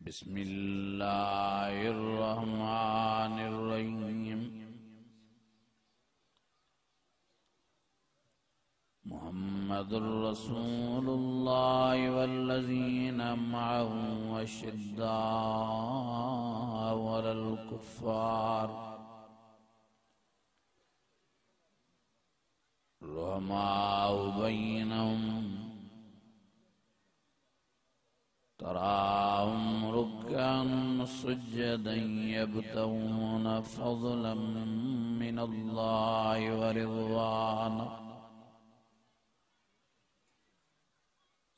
बिस्मिल्लाहिर्रहमानिर्रहीम। मुहम्मदुर रसूलुल्लाह वल्लज़ीना मअहु अशिद्दाउ अलल कुफ़्फ़ार रुहमाउ बैनहुम तराहुम रुक्कअन सुज्जदन यब्तगून फ़ज़लन मिनल्लाहि व रिज़वाना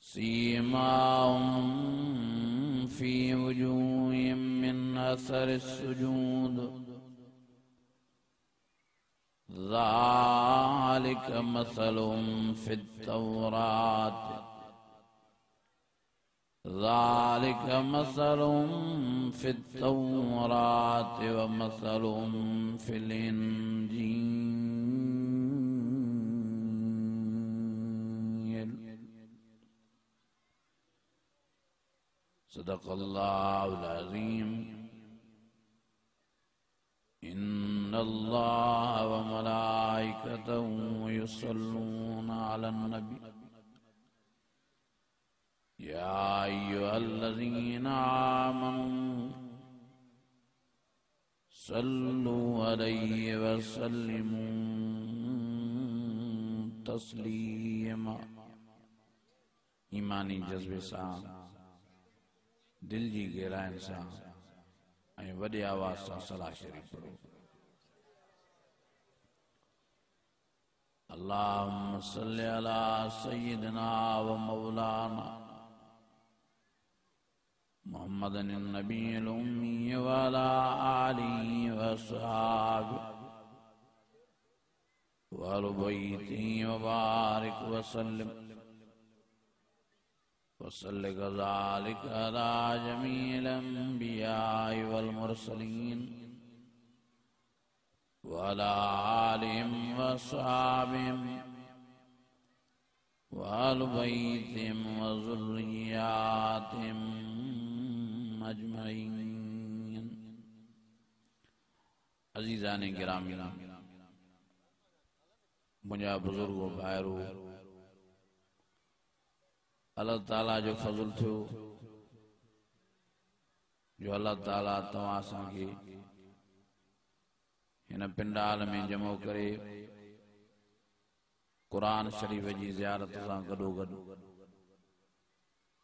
सीमाहुम फ़ी वुजूहिहिम मिन असरिस सुजूद ज़ालिक मसलुहुम फ़ित तौरात ज़ालिक मसलुहुम फ़ित तौरात व मसलुहुम फ़िल इंजील। सदक़ल्लाहुल अज़ीम। इन्नल्लाह व मलाइकतहु युसल्लूना अलन नबी या अय्युहल्लज़ीना आमनू सल्लु अलैहि व सल्लिमू तस्लीमा। ईमानी जज्बे सां दिल जी गहराइनि सां ऐं वॾे आवाज़ सां सलाह शरीफ़ पढ़ो। अल्लाहुम्म सल्लि अला सय्यिदिना व मौलाना मुहम्मदिन नबिय्यिल उम्मी व अला आलिहि व अस्हाबिहि व अहलि बैतिहि व बारिक व सल्लिम वसल्लि कज़ालिक अला जमीइल अंबियाइ वल मुरसलीन व अला आलिहिम व अस्हाबिहिम व अहलि बैतिहिम व ज़ुर्रिय्यातिहिम अजमईन। अज़ीज़ाने गिरामी, मुंहिंजा बुजुर्गो भाइरो, अल्लाह ताला जो फज़ल थियो जो अल्लाह ताला तव्हां असांखे हिन पिंडाल में जमो करे क़ुरान शरीफ़ जी ज़ियारत सां गॾोगॾु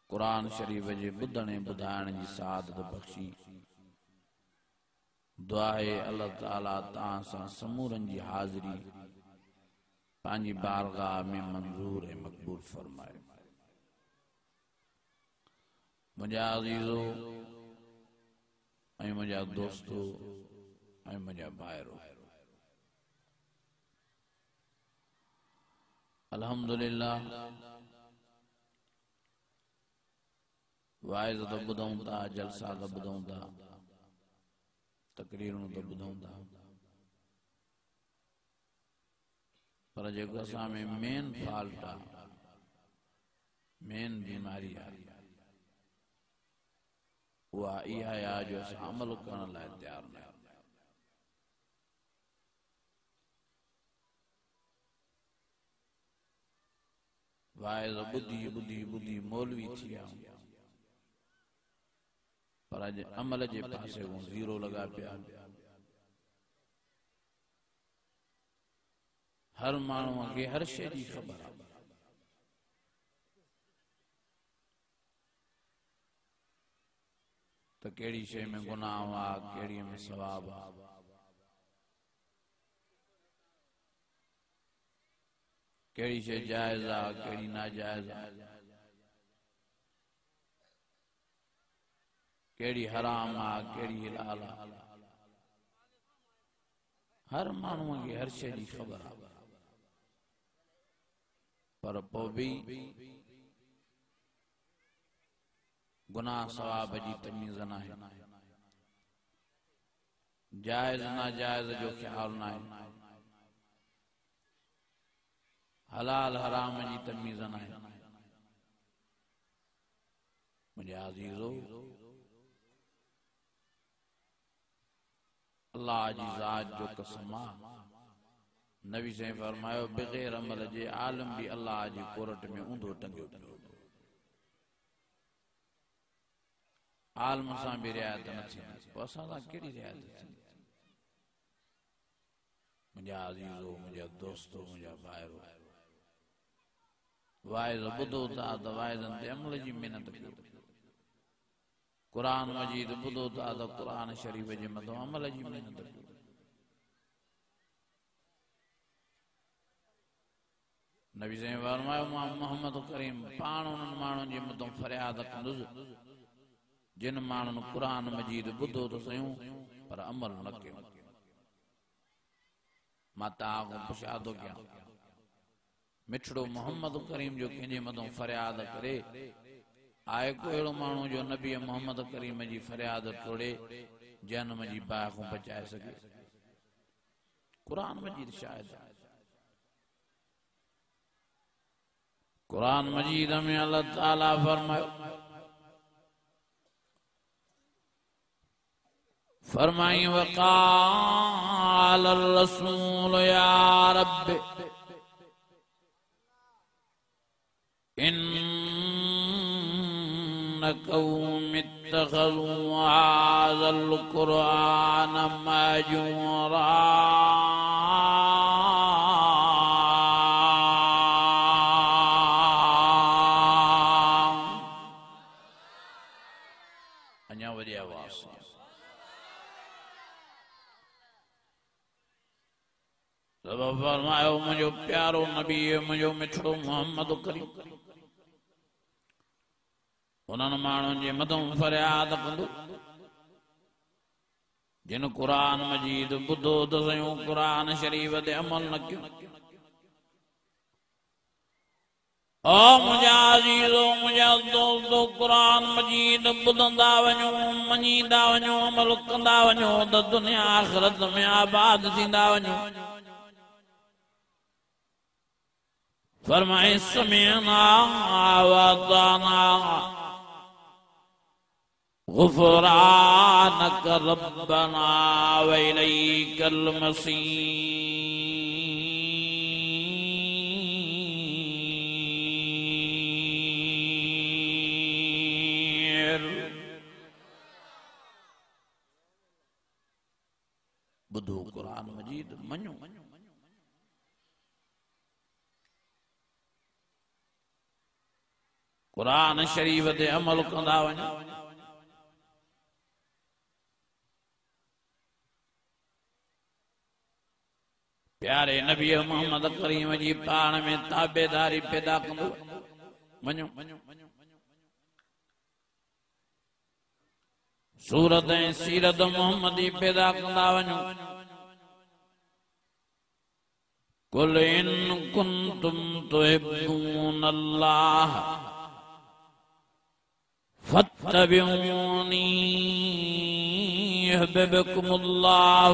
क़ुरान शरीफ़ जे ॿुधण ऐं ॿुधाइण जी सआदत बख़्शी। दुआ आहे अल्लाह ताला तव्हां सां समूरनि जी हाज़िरी पंहिंजी बारगाह में मंज़ूर ऐं मक़बूल फरमाए। मुंहिंजा अज़ीज़ो ऐं मुंहिंजा दोस्तो ऐं मुंहिंजा भाइरो, अल्हम्दुलिल्लाह वाइज़ तो ॿुधूं था, जलसा तो ॿुधूं था, तकरीरूं तो ॿुधूं था, पर जेको असां में मेन फॉल्ट आहे, मेन बीमारी आहे, उहा इहा आहे जो असां अमल करण लाइ तयार न आहियूं। वाइज़ ॿुधी ॿुधी ॿुधी मौलवी थी विया आहियूं, पर अॼु अमल जे पासे हूं ज़ीरो लॻा पिया। हर माण्हूअ खे हर शइ जी ख़बर आहे, त कहिड़ी शइ में गुनाह आहे, कहिड़ी में सवाब आहे, कहिड़ी शइ जाइज़ आहे, कहिड़ी नाजाइज़ आहे, कहिड़ी हराम आहे, कहिड़ी हलाल आहे। हर माण्हूअ खे हर शइ जी ख़बर आहे, पर पोइ भी गुनाह सवाब जी तमीज़ न आहे, जायज़ नाजायज़ जो ख्याल न आहे, हलाल हराम जी तमीज़ न आहे। मुंहिंजे अज़ीज़ो, अल्लाह जी ज़ात जो कसम आ नबी से फरमायो बग़ैर अमल जे आलम भी अल्लाह जी कोरट में ऊंधो टंगियो पियो आलम सां भी रियायत न थींदी पोइ असां सां कहिड़ी रियायत थींदी मुंहिंजा अज़ीज़ो मुंहिंजा दोस्तो मुंहिंजा भाइरो वाइज़ ॿुधो था त वाइज़नि ते अमल जी महिनत कयो कुरान मजीद ॿुधो था त कुरान शरीफ़ जे मथां अमल जी महिनत कयो नबी साईं फरमायो मां मोहम्मद करीम पाण उन्हनि माण्हुनि जे मथां फरियाद कंदुसि जिन माण्हुनि कुरान मजीद ॿुधो त सयूं पर अमल न कयो मां तव्हां खां पुछा थो कयां मिठड़ो मोहम्मद करीम जो कंहिंजे मथां फरियाद करे आए को अहिड़ो माण्हू जो नबी मोहम्मद करीम जी फरियाद तोड़े जनम जी बाहि खां बचाए सघे कुरान मजीद शायद कुरान मजीद में अल्लाह ताला फरमायो फरमाई वक़ाल रसूल या रब इन्न कौम इत्तखज़ू हाज़ल कुरान महजूरा अन्या वरी आवाज़ फरमायो मुझो प्यारो नबी मुझो मिठड़ो मोहम्मद करीम उन्हनि माण्हुनि जे मथां फरियाद कंदो जिन कुरान मजीद ॿुधो त सयूं कुरान शरीफ़ ते अमल न कयो ओ मुंहिंजा अज़ीज़ो मुंहिंजा दोस्तो कुरान मजीद ॿुधंदा वञो मञींदा वञो अमल कंदा वञो त दुनिया आख़िरत में आबाद थींदा वञो फरमाए समिअना वअताना गुफ़रानक रब्बना व इलैकल मसीर ॿुधो कुरान मजीद मञो कुरान शरीफ ते अमल कंदा वञो प्यारे नबी मोहम्मद करीम जी पाण में ताबेदारी पैदा कंदो वञो सूरत ऐं सीरत मोहम्मदी पैदा कंदा वञो कुल इन कुंतुम तुहिब्बून अल्लाह फत्तबिऊनी युहब्बुकुमुल्लाह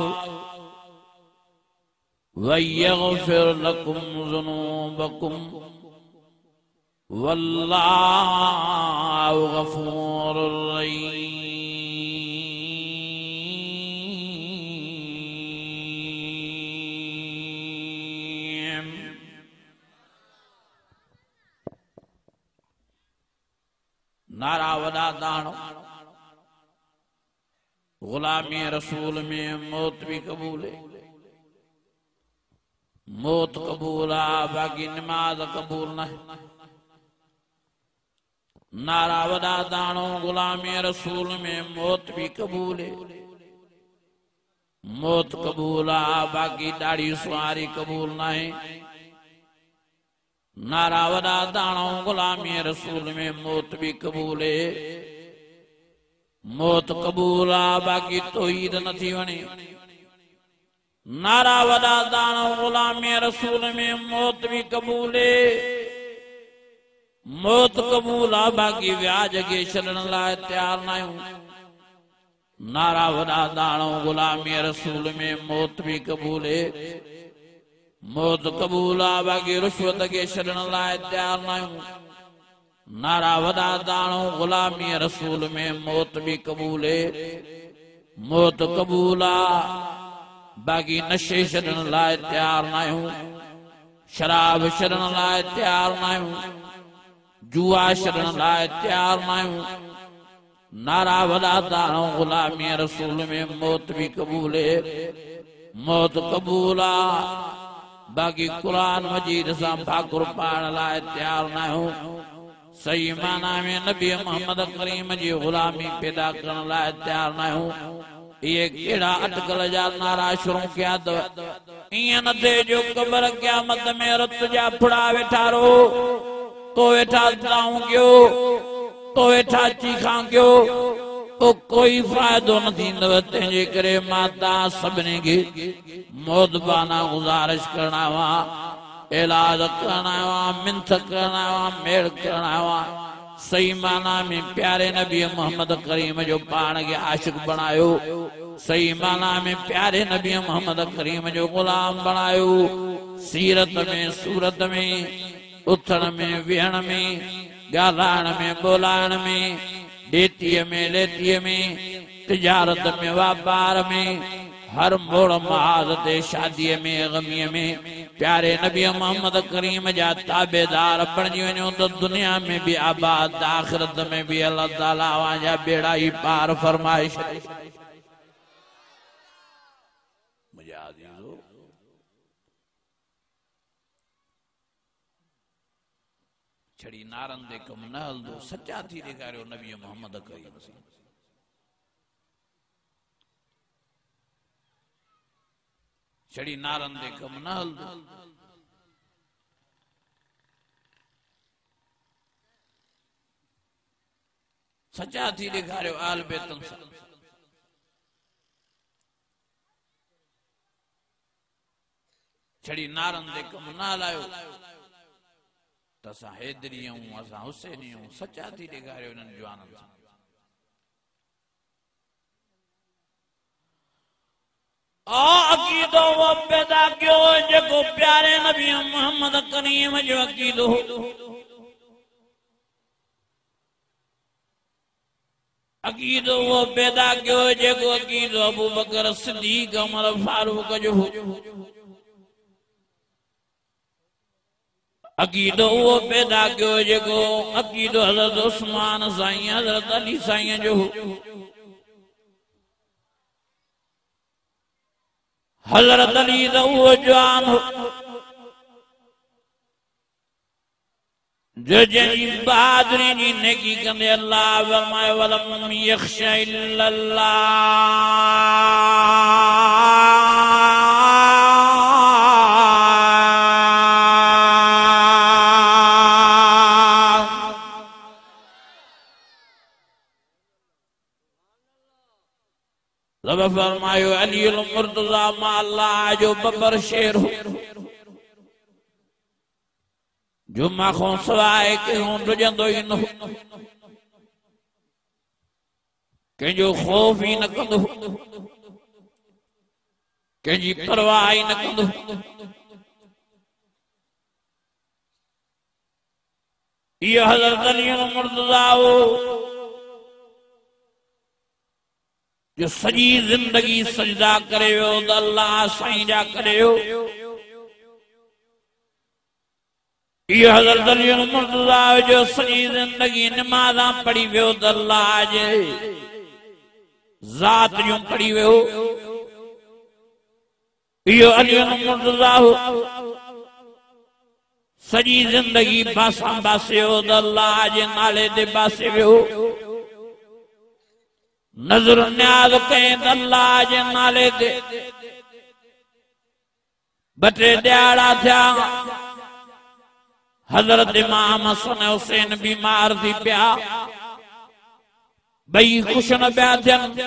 वयगफिर लकुम ज़ुनूबकुम वल्लाहु गफूरुर रहीम। नारा वॾा दाणो गुलामी रसूल में मौत भी कबूल है मौत कबूल आ बाकी नमाज कबूल न है नारा वॾा दाणो गुलामी रसूल में मौत भी कबूल है मौत कबूल आ बाकी दाढ़ी सुवारी कबूल न है नारा वॾा दाणो गुलामी रसूल में मौत भी कबूल है मौत कबूल आ बाकी तौहीद न थी वणे नारा वॾा दाणो गुलामी रसूल में मौत भी कबूल है मौत कबूल आ बाकी व्याज के छॾण लाइ तैयार न आहियूं नारा वॾा दाणो गुलामी रसूल में मौत भी कबूल है मौत कबूल आ बाकी रिश्वत के छॾण लाइ तैयार न आहियूं नारा वॾा दाणो गुलामी रसूल में मौत भी कबूल है मौत कबूल आ बाकी नशे छॾण लाइ तैयार न आहियूं, शराब छॾण लाइ तैयार न आहियूं, जुआ छॾण लाइ तैयार न आहियूं। नारा वॾा ताणो गुलामी रसूल में मौत भी कबूल है, मौत कबूल आ। बाकी कुरान मजीद सां फाकुर पाइण लाइ तैयार न आहियूं। सही माना में नबी मोहम्मद करीम जी गुलामी पैदा करण लाइ तैयार न आहियूं। ये केड़ा अटकल जा नारा शुरू किया तो ईअं न थे जो क़ब्र क़यामत में रत जा फुड़ा वेठा रो, तो वेठा दाऊं कयो, तो वेठा चीखां कयो, तो कोई फायदो न थींदव। तंहिंजे करे मां तव्हां सभिनी खे मौदबाना गुज़ारिश करणा हुआ, इलाज करणा हुआ, मिंथ करणा हुआ, मेड़ करणा हुआ। सही माना में प्यारे नबी मोहम्मद करीम जो पान के आशिक बनायो, सही माना में प्यारे नबी मोहम्मद करीम जो गुलाम बनायो। सीरत में सूरत में उथण में विहण में ॻाल्हाइण में ॿोलाइण में डेतीअ में लेतीअ में तिजारत में वापार में हर मोड़ महाज ते शादीअ में गमीअ में प्यारे नबी मोहम्मद करीम जा ताबेदार बणजी वञो तो दुनिया में भी आबाद, आखिरत में भी अल्लाह ताला अवांजा बेड़ा ही पार फरमाए छॾे। मुझे आज़ीज़ो छड़ी नारन दे कम न हलदो, सच्चा थी ॾेखारियो नबी मोहम्मद करीम से। छड़ी नारन दे कम न हलदो। सच्चा थी ॾेखारियो आल बेतन सां। छड़ी नारन दे कम न हलायो त असां हैदरी आहियूं, असां हुसैनी आहियूं। सच्चा थी ॾेखारियो इन्हनि जवाननि सां। अकीदो वो पैदा कयो जेको प्यारे नबी मोहम्मद करीम जो अकीदो। अकीदो वो पैदा कयो जेको अकीदो अबू बकर सिद्दीक उमर फारूक जो हो। अकीदो वो पैदा कयो जेको अकीदो हज़रत उस्मान साईं हज़रत अली साईं जो हो। हज़रत अली तो वो जवान हो जो जंहिंजी बहादुरी जी नेकी कंदे अल्लाह फरमाए वलम यख्शा इल्लल्लाह। रब फरमायो अली मुर्तज़ा मा अल्लाह जो बबर शेर हो जो माखों सवाए के रुजंदो ही न हो, कंहिंजो खौफ ही न कंदो, कंहिंजी परवाह ही न कंदो। इहो हज़रत अली मुर्तज़ा हो जो सजी जिंदगी सजदा करे वियो त अल्लाह साईं जा करे वियो। इहो हज़रत अली मुर्तज़ा जो सजी जिंदगी नमाज़ां पढ़ी वियो त अल्लाह जे ज़ात जूं पढ़ी वियो। इहो अली मुर्तज़ा हो सजी जिंदगी बासां बासे हो त अल्लाह जे नाले ते बासे वियो। नजर न्याज़ कहीं त अल्लाह जे नाले ते बटे ॾियारा थिया। हज़रत इमाम हसन हुसैन बीमार थी पिया, ॿई ख़ुशि न पिया थियनि।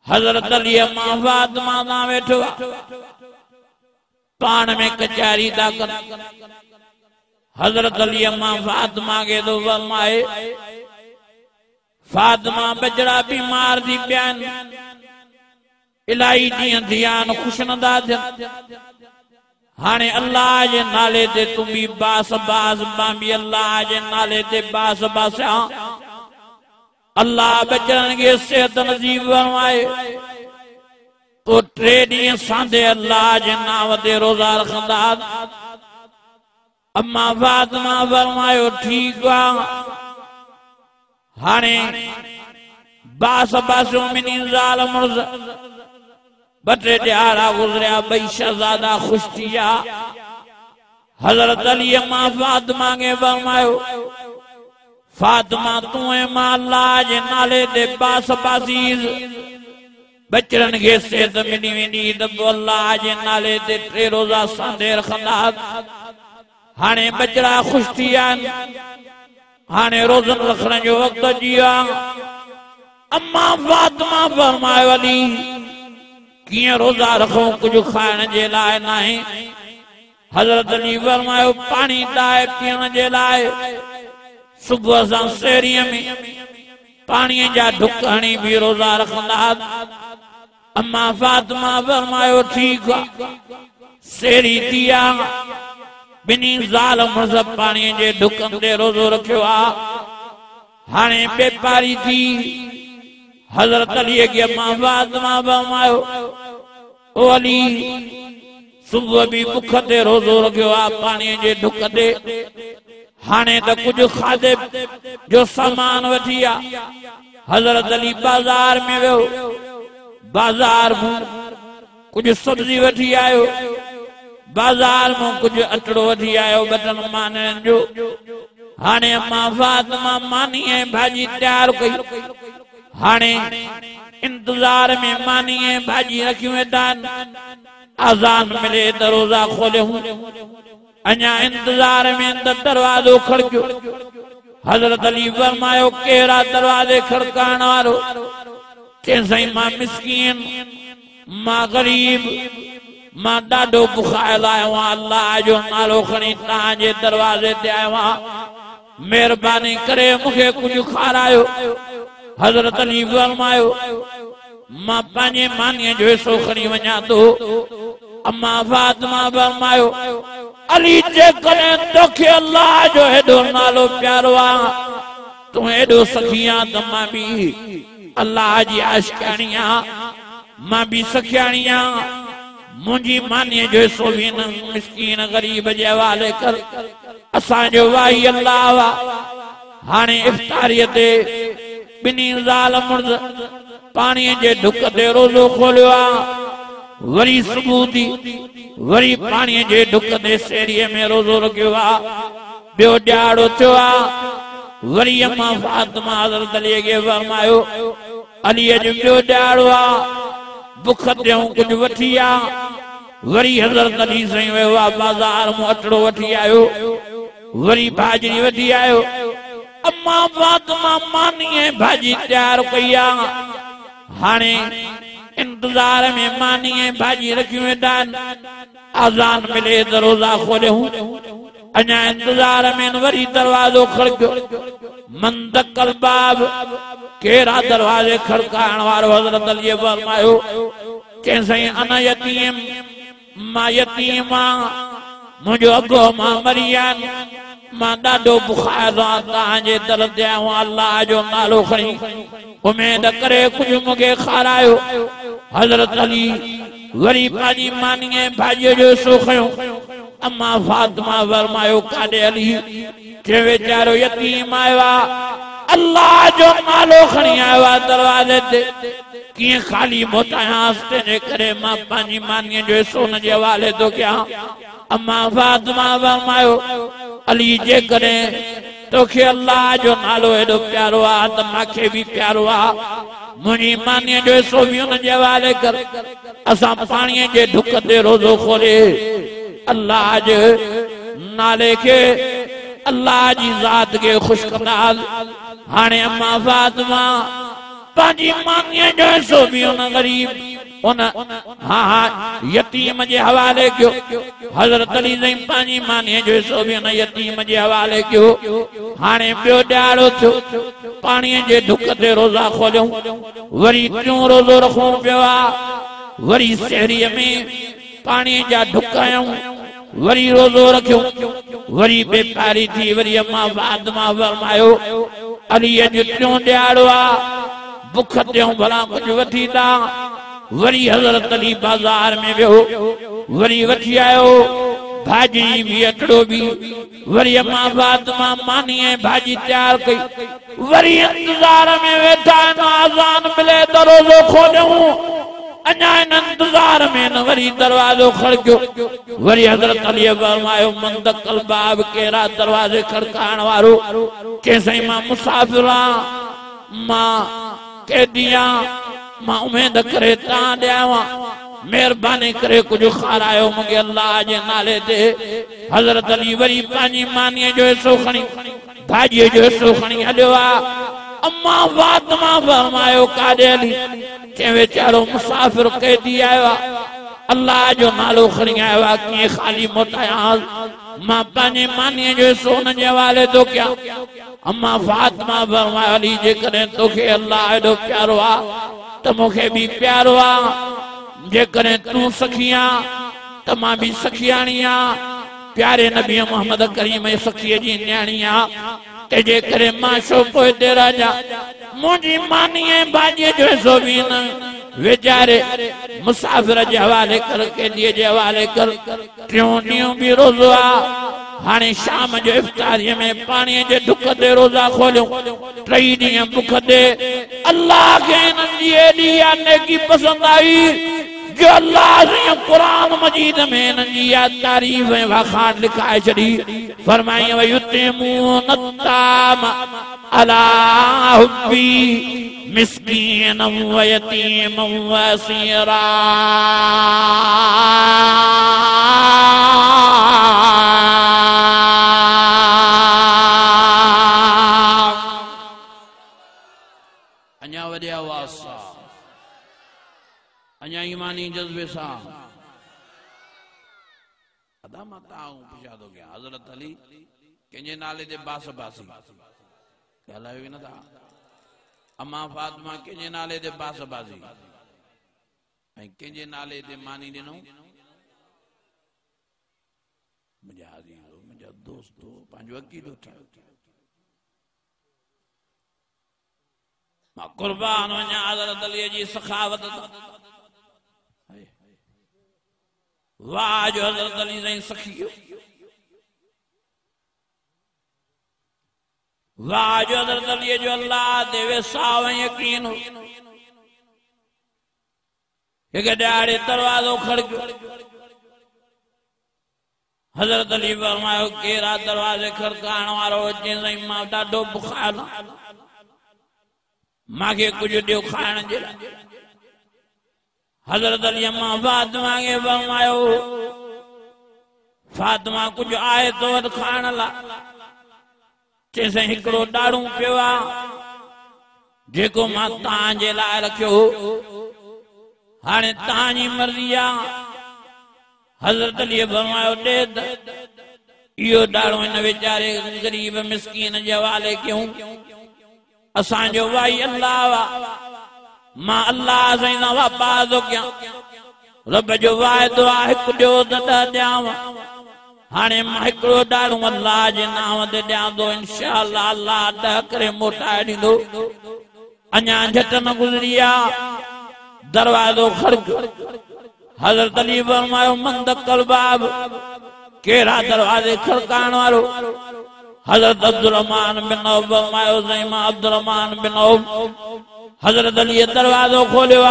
हज़रत अली मां फातिमा सां वेठो पाण में कचहरी था कनि। हज़रत अली मां फातिमा खे थो फरमाए फातिमा बजड़ा बीमार थी पिया आहिनि, इलाही ॾींहं थी विया आहिनि, ख़ुशि न था थियनि। हाणे अल्लाह जे नाले ते तूं बि बास बास मां बि अल्लाह जे नाले ते बास बासियां। अल्लाह बचड़नि खे सिहत नसीब फरमाए। तो 3 ॾींहं सांदे अल्लाह जे नाम ते रोज़ा रखंदा। अम्मा फातिमा फरमायो ठीक आ। हाणे बास बासो मिनी ज़ाल मुर्ज़ 2-3 ॾियारा गुज़रिया, 2 शहज़ादा खुश थी विया। हज़रत अली अम्मा फातिमा खे फरमायो फातिमा तूं ऐं मां अल्लाह जे नाले ते बास बासीज़ बचड़न के सेहत मिली वेंदी त पोइ अल्लाह जे नाले ते 3 रोज़ा सांदे रखंदा। हाणे बचड़ा खुश थी विया आहिनि। हाणे रोज़न रखण जो वक़्तु अची वियो आहे। अम्मा फातिमा फरमायो अली कीअं रोज़ा रखूं, कुझु खाइण जे लाइ नाहे। हज़रत अली फरमायो पाणी ठाहे पीअण जे लाइ सुबुह सां सेरीअ में पाणीअ जा ढुक हणी बि रोज़ा रखंदा। अम्मा फातिमा फरमायो ठीक आहे। सेरी थी आहे, बिनी ज़ाल मुर्ज़ पाणीअ जे ढुकनि ते रोज़ो रखियो आहे। हाणे बेपारी थी। हज़रत अलीअ खे अम्मा फातिमा फरमायो ओ अली सुबुह भी बुख ते रोज़ो रखियो आहे पाणीअ जे ढुक ते। हाणे त कुझु खाधे जो सामान वठी आ। हज़रत अली बाज़ार में वियो, बाज़ार में कुझु सब्जी वठी आयो, बाज़ार में कुझु अटड़ो वठी आयो 2 माननि जो। हाणे अम्मा फातिमा मानी ऐं भाॼी तयार कई। हाणे इंतजार में मानी ऐं भाॼी रखियूं वेठा आहिनि। अज़ान मिले त रोज़ा खोलियूं। अञा इंतजार में त दरवाज़ो खड़कियो। हज़रत अली फरमायो केरा दरवाज़े खड़काइण वारो? चईं मां मिस्कीन, मां गरीब, मां ॾाढो बुखायल आयो आहियां, अल्लाह जो नालो खणी तव्हांजे दरवाज़े ते आयो आहियां, महिरबानी करे मूंखे कुझु खारायो। हज़रत अली फरमायो मां पंहिंजे मानीअ जो हिस्सो खणी वञा थो। अम्मा फातिमा फरमायो अली जेकॾहिं तोखे अल्लाह जो हेॾो नालो प्यारो आहे, तूं हेॾो सखी आहीं त मां बि अल्लाह जी आशिकाणी आहियां, मां बि सखियाणी आहियां। मुंहिंजी मानीअ जो हिस्सो बि न मिस्कीन गरीब जे हवाले कर। असांजो वाही अल्लाह आहे। हाणे इफ्तारीअ ते 2 ज़ाल मुर्ज़ पाणीअ जे ढुक ते रोज़ो खोलियो आहे। वरी सुबुह थी, वरी पाणीअ जे ढुक ते सेरीअ में रोज़ो रखियो आहे। ॿियो ॾियारो थियो आहे। वरी अम्मा फातिमा हज़रत अलीअ खे फरमायो अलीअ जो ॿियो ॾियारो आहे, बुख ते कुझु वठी आ। वरी हज़रत अली साईं वियो आहे बाज़ार में अटड़ो वठी आयो, वरी भाॼी वठी आयो। अम्मा फातिमा मानी ऐं भाॼी तयार कई आहे। हाणे इंतजार में मानी ऐं भाॼी रखियूं वेठा आहिनि। अज़ान मिले त रोज़ा खोलियूं। अञा इंतजार में वरी दरवाज़ो खड़कियो। मंदकल बाब केरा दरवाज़े खड़काइण वारो? हज़रत अली फरमायो चईं अना यतीम, मां यतीम आहियां, मुंहिंजो अगो मां मरी विया आहिनि, मां ॾाढो बुखार आहियां, तव्हांजे दर ते आहियां, अल्लाह जो नालो खणी उमेद करे कुझु मूंखे खारायो। हज़रत अली वरी पंहिंजी मानीअ भाॼीअ जो हिस्सो खयो। अम्मा फातिमा फरमायो काॾे अली? चए वीचारो यतीम आयो आहे, अल्लाह जो नालो खणी आयो आहे दरवाज़े ते, कीअं ख़ाली मोटायांसि? तंहिंजे करे मां पंहिंजी मानीअ जो हिस्सो हुन जे हवाले थो कयां। अम्मा फातिमा फरमायो अली जेकॾहिं तोखे अल्लाह जो नालो हेॾो प्यारो आहे त मूंखे बि प्यारो आहे, मुंहिंजी मानीअ जो हिस्सो बि हुन जे हवाले कर। असां पाणीअ जे ढुक ते रोज़ो खोले अल्लाह जे नाले खे, अल्लाह जी ज़ात खे ख़ुशि कंदासीं। हाणे अम्मा फातिमा पंहिंजी मानीअ जो हिस्सो बि हुन गरीब उन यतीम जे हवाले कयो। हज़रत अली साईं पंहिंजी मानीअ जो हिस्सो बि हुन यतीम जे हवाले कयो। हाणे ॿियो ॾियारो थियो। पाणीअ जे ढुक ते रोज़ा खोलियूं। वरी टियों रोज़ो रखूं पियो आहे। वरी सेहरीअ में पाणीअ जा ढुक आयूं, वरी रोज़ो रखियूं। वरी बेकारी थी। वरी अम्मा फातिमा फरमायो अलीअ जो टियों ॾियारो आहे, बुख ते भला कुझु वठी था। वरी हज़रत अली बाज़ार में वियो वरी वठी आयो भाजी भी अटड़ो भी वरी अम्मा फातिमा मानी भाजी तैयार कई वरी इंतजार में वेठा आज़ान मिले दरवाज़ो खोलियो अञा इन इंतजार में न वरी दरवाज़ो खड़कियो वरी हज़रत अली फरमायो मंदकल बाब केरा दरवाज़े खड़काइण वारो चईं मां मुसाफ़िर आहियां मां कैदियां मां उम्मीद करे तां ॾियां मेहरबानी करे कुछ खारायो मुझे अल्लाह जे नाले ते हज़रत अली वरी पांजी मानी जो हिस्सो खणी भाजी जो हिस्सो खणी हलियो आ अम्मा फातिमा फरमायो काॾे हली के वेचारो मुसाफ़िर कैदी आयो अल्लाह जो नालो खणी आयो आहे कीअं खाली मोटायां मां पांजे मानी जो हिस्सो उन जे हवाले थो कयां अम्मा फातिमा फरमायो अली जेकॾहिं तोखे अल्लाह एॾो प्यारो आहे त मूंखे बि प्यारो आहे जेकॾहिं तूं सखियां त मां बि सखियाणी आहियां प्यारे नबी मोहम्मद करीम जी सखीअ जी न्याणी आहे ते जेकॾहिं मां छो पोइ ते राजा मुंहिंजी मानी भाॼीअ जो हिसो बि न वेचारे मुसाफ़िर जे हवाले कर कैदीअ जे हवाले कर टियों ॾींहुं बि रोज़ो आहे हाणे शाम जो इफ्तारीअ में पाणीअ जे ढुक ते रोज़ा खोलियो टई ॾींहं बुख ते अल्लाह खे हिननि जी एॾी या नेकी पसंदि आई जो अल्लाह से कुरान मजीद में इनकी या तारीफ है वखान लिखाए छड़ी फरमाई व युतिमून अत्ताम अला हुब्बी मिस्कीन व यतीम व असीरा अन्या वडे आवाज सा अन्या ईमानी जज्बे सा अदा मताऊं पुछा दो गया हजरत अली केंजे नाले दे बास बासी कहलायो न था अम्मा फातिमा केंजे नाले दे बास बासी ऐं केंजे नाले दे मानी दिनो मुझे अजीजो मुझे दोस्तो पांजो अकीदो था मां कुर्बान वञा हजरत अली जी सखावत वाह जो हजरत अली जी सखियो वाह जो हजरत अली जो अल्लाह देवे साव यकीन एक ॾाड़े दरवाज़ो खड़कियो हजरत अली फरमायो केरा दरवाजे खड़काइण वारो चईं मां ॾाढो बुखार मांखे कुछ ॾियो खाइण जे हजरत अली अम्मा फातिमा के फरमायो फातिमा कुछ आए तो वटि खाइण लाइ चईं हिकिड़ो ॾाढ़ू पियो आहे जेको मां तव्हांजे लाइ रखियो हाणे तव्हांजी मर्ज़ी आहे हजरत अली फरमायो ॾे इहो ॾाढ़ो हिन वीचारे गरीब मिस्कीन जे हवाले कयूं असांजो भाई अल्लाह मां अल्लाह से न वापादो क्या रब जो वायदो आहे हिकु ॾियो त ॾह ॾियांव हाणे मां हिकिड़ो ॾाढ़ो अल्लाह जे नाम ते ॾियां थो इंशाअल्लाह अल्लाह ॾह करे मोटाए ॾींदो अञा झट न गुज़री आहे दरवाज़ो खड़क हज़रत अली फरमायो मंदकल बाब केरा दरवाज़े खड़काइण वारो हजरत अब्दुर्रहमान बिन औफ फरमायो ज़ैमा अब्दुर्रहमान बिन औफ हजरत अली दरवाज़ो खोलियो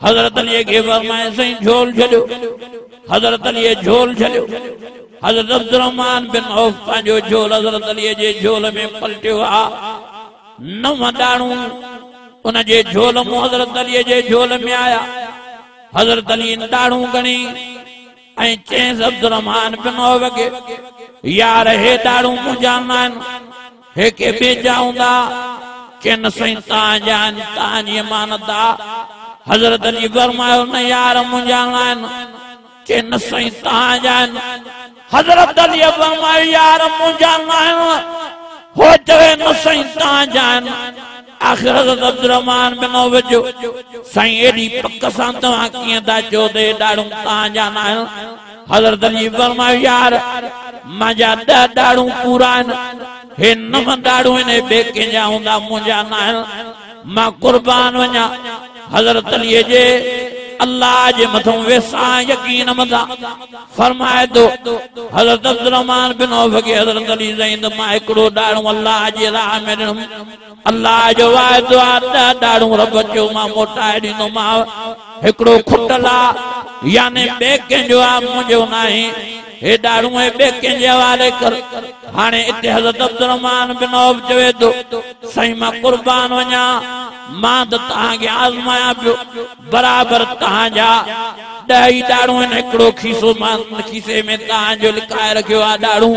हजरत अली के फरमाए सही झोल छॾियो हजरत अली झोल छॾियो हजरत अब्दुर्रहमान बिन औफ पंहिंजो झोल हजरत अली जे झोल में पलटियो नव ॾाढ़ू उन जे झोल में हजरत अली जे झोल में आया हजरत अली ॾाढ़ू गणी ऐं चईंसि अब्दुर्रहमान बिन औफ के यार हे ॾाढ़ू मुंहिंजा न आहिनि हे के ॿिया हूंदा किन सही तव्हांजा आहिनि तव्हांजी अमानत आहे हजरत अली फरमायो न यार मुंहिंजा न आहिनि किन सही तव्हांजा आहिनि हजरत अली फरमायो यार मुंहिंजा न आहिनि हो चवे न सही तव्हांजा आहिनि आखिर हजरत अब्दुर्रहमान बिन औफ जो साईं एॾी पक सां तव्हां कीअं था चओ त हे ॾाढ़ू तव्हांजा न आहिनि हजरत अली फरमायो यार मुंहिंजा 10 ॾाढ़ू पूरा आहिनि हे 9 ॾाढ़ू इन ॿिए कंहिंजा हूंदा मुंहिंजा न आहिनि मां कुर्बान वञा हजरत अली जे अल्लाह जे मथों वेसा यकीन मथा फरमाए तो हजरत अब्दुर्रहमान बिन औफ के हजरत अली ज़ैद मां एकड़ो डाणो अल्लाह जे राह में ॾिनम अल्लाह जो वायदो आहे डाणो रब जो मां मोटाए ॾींदो मां एकड़ो खुटला यानी बे कंहिंजो आहे मुंहिंजो नाहे हे डाणो बे कंहिंजे हवाले कर हाणे इते हजरत अब्दुर्रहमान बिन औफ चवे तो सही मां कुर्बान वञा मां त तव्हांखे आज़माया पियो बराबर तव्हांजा 10 डाणू एकड़ो खीसो मां खीसे में तव्हांजो लिकाए रखियो आहे डाणू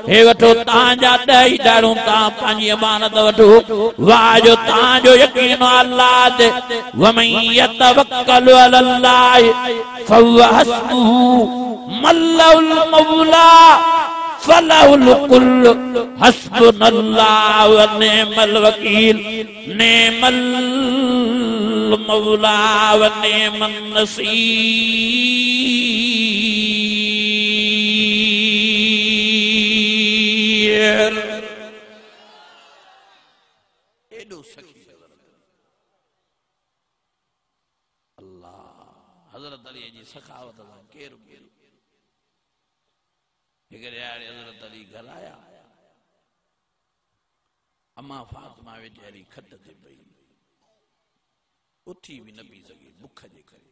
हे वठो तव्हांजा 10 डाणू तव्हां पंहिंजी अमानत वठो वाह जो तव्हांजो यकीन अल्लाह ते वमन यतवक्कल अलल्लाह फहुव हस्बुहु मल्लाहुल मौला फलाहुल कुल हस्बुनल्लाह व निअमल वकील निअमल मौला व निअमन नसीर एडो सखी अल्लाह हजरत अली जी सखावत केर हजरत अली घर आया अम्मा फातिमा वेचारी खट ते पई उठी भी न पी सकी बुख जे करे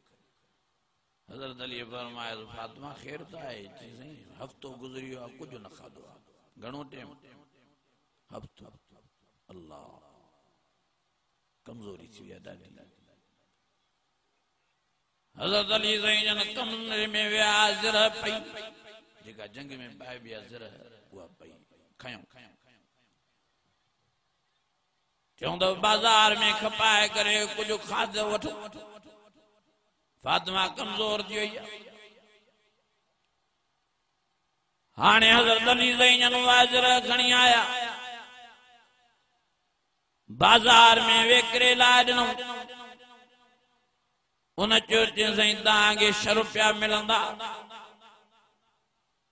हजरत अली फरमाया फातिमा खैर त आहे चई हफ्तो गुजरियो आहे कुछ न खाधो आहे घणो टाइम हफ्तो अल्लाह कमजोरी थी वई ॾाढी हजरत अली जन कमरे में विया ज़रा पई जेका जंग में बाहि बिया ज़रा उहा पई खयो चवंदो बाजार में खपाए करे कुछ खाधो वठो फातिमा कमजोर थी वई हाणे हजरत अली जन वाजर खणी आया बाजार में वेकरे लाइ ॾिनो उन चयो चई तव्हांखे 6 रुपया मिलंदा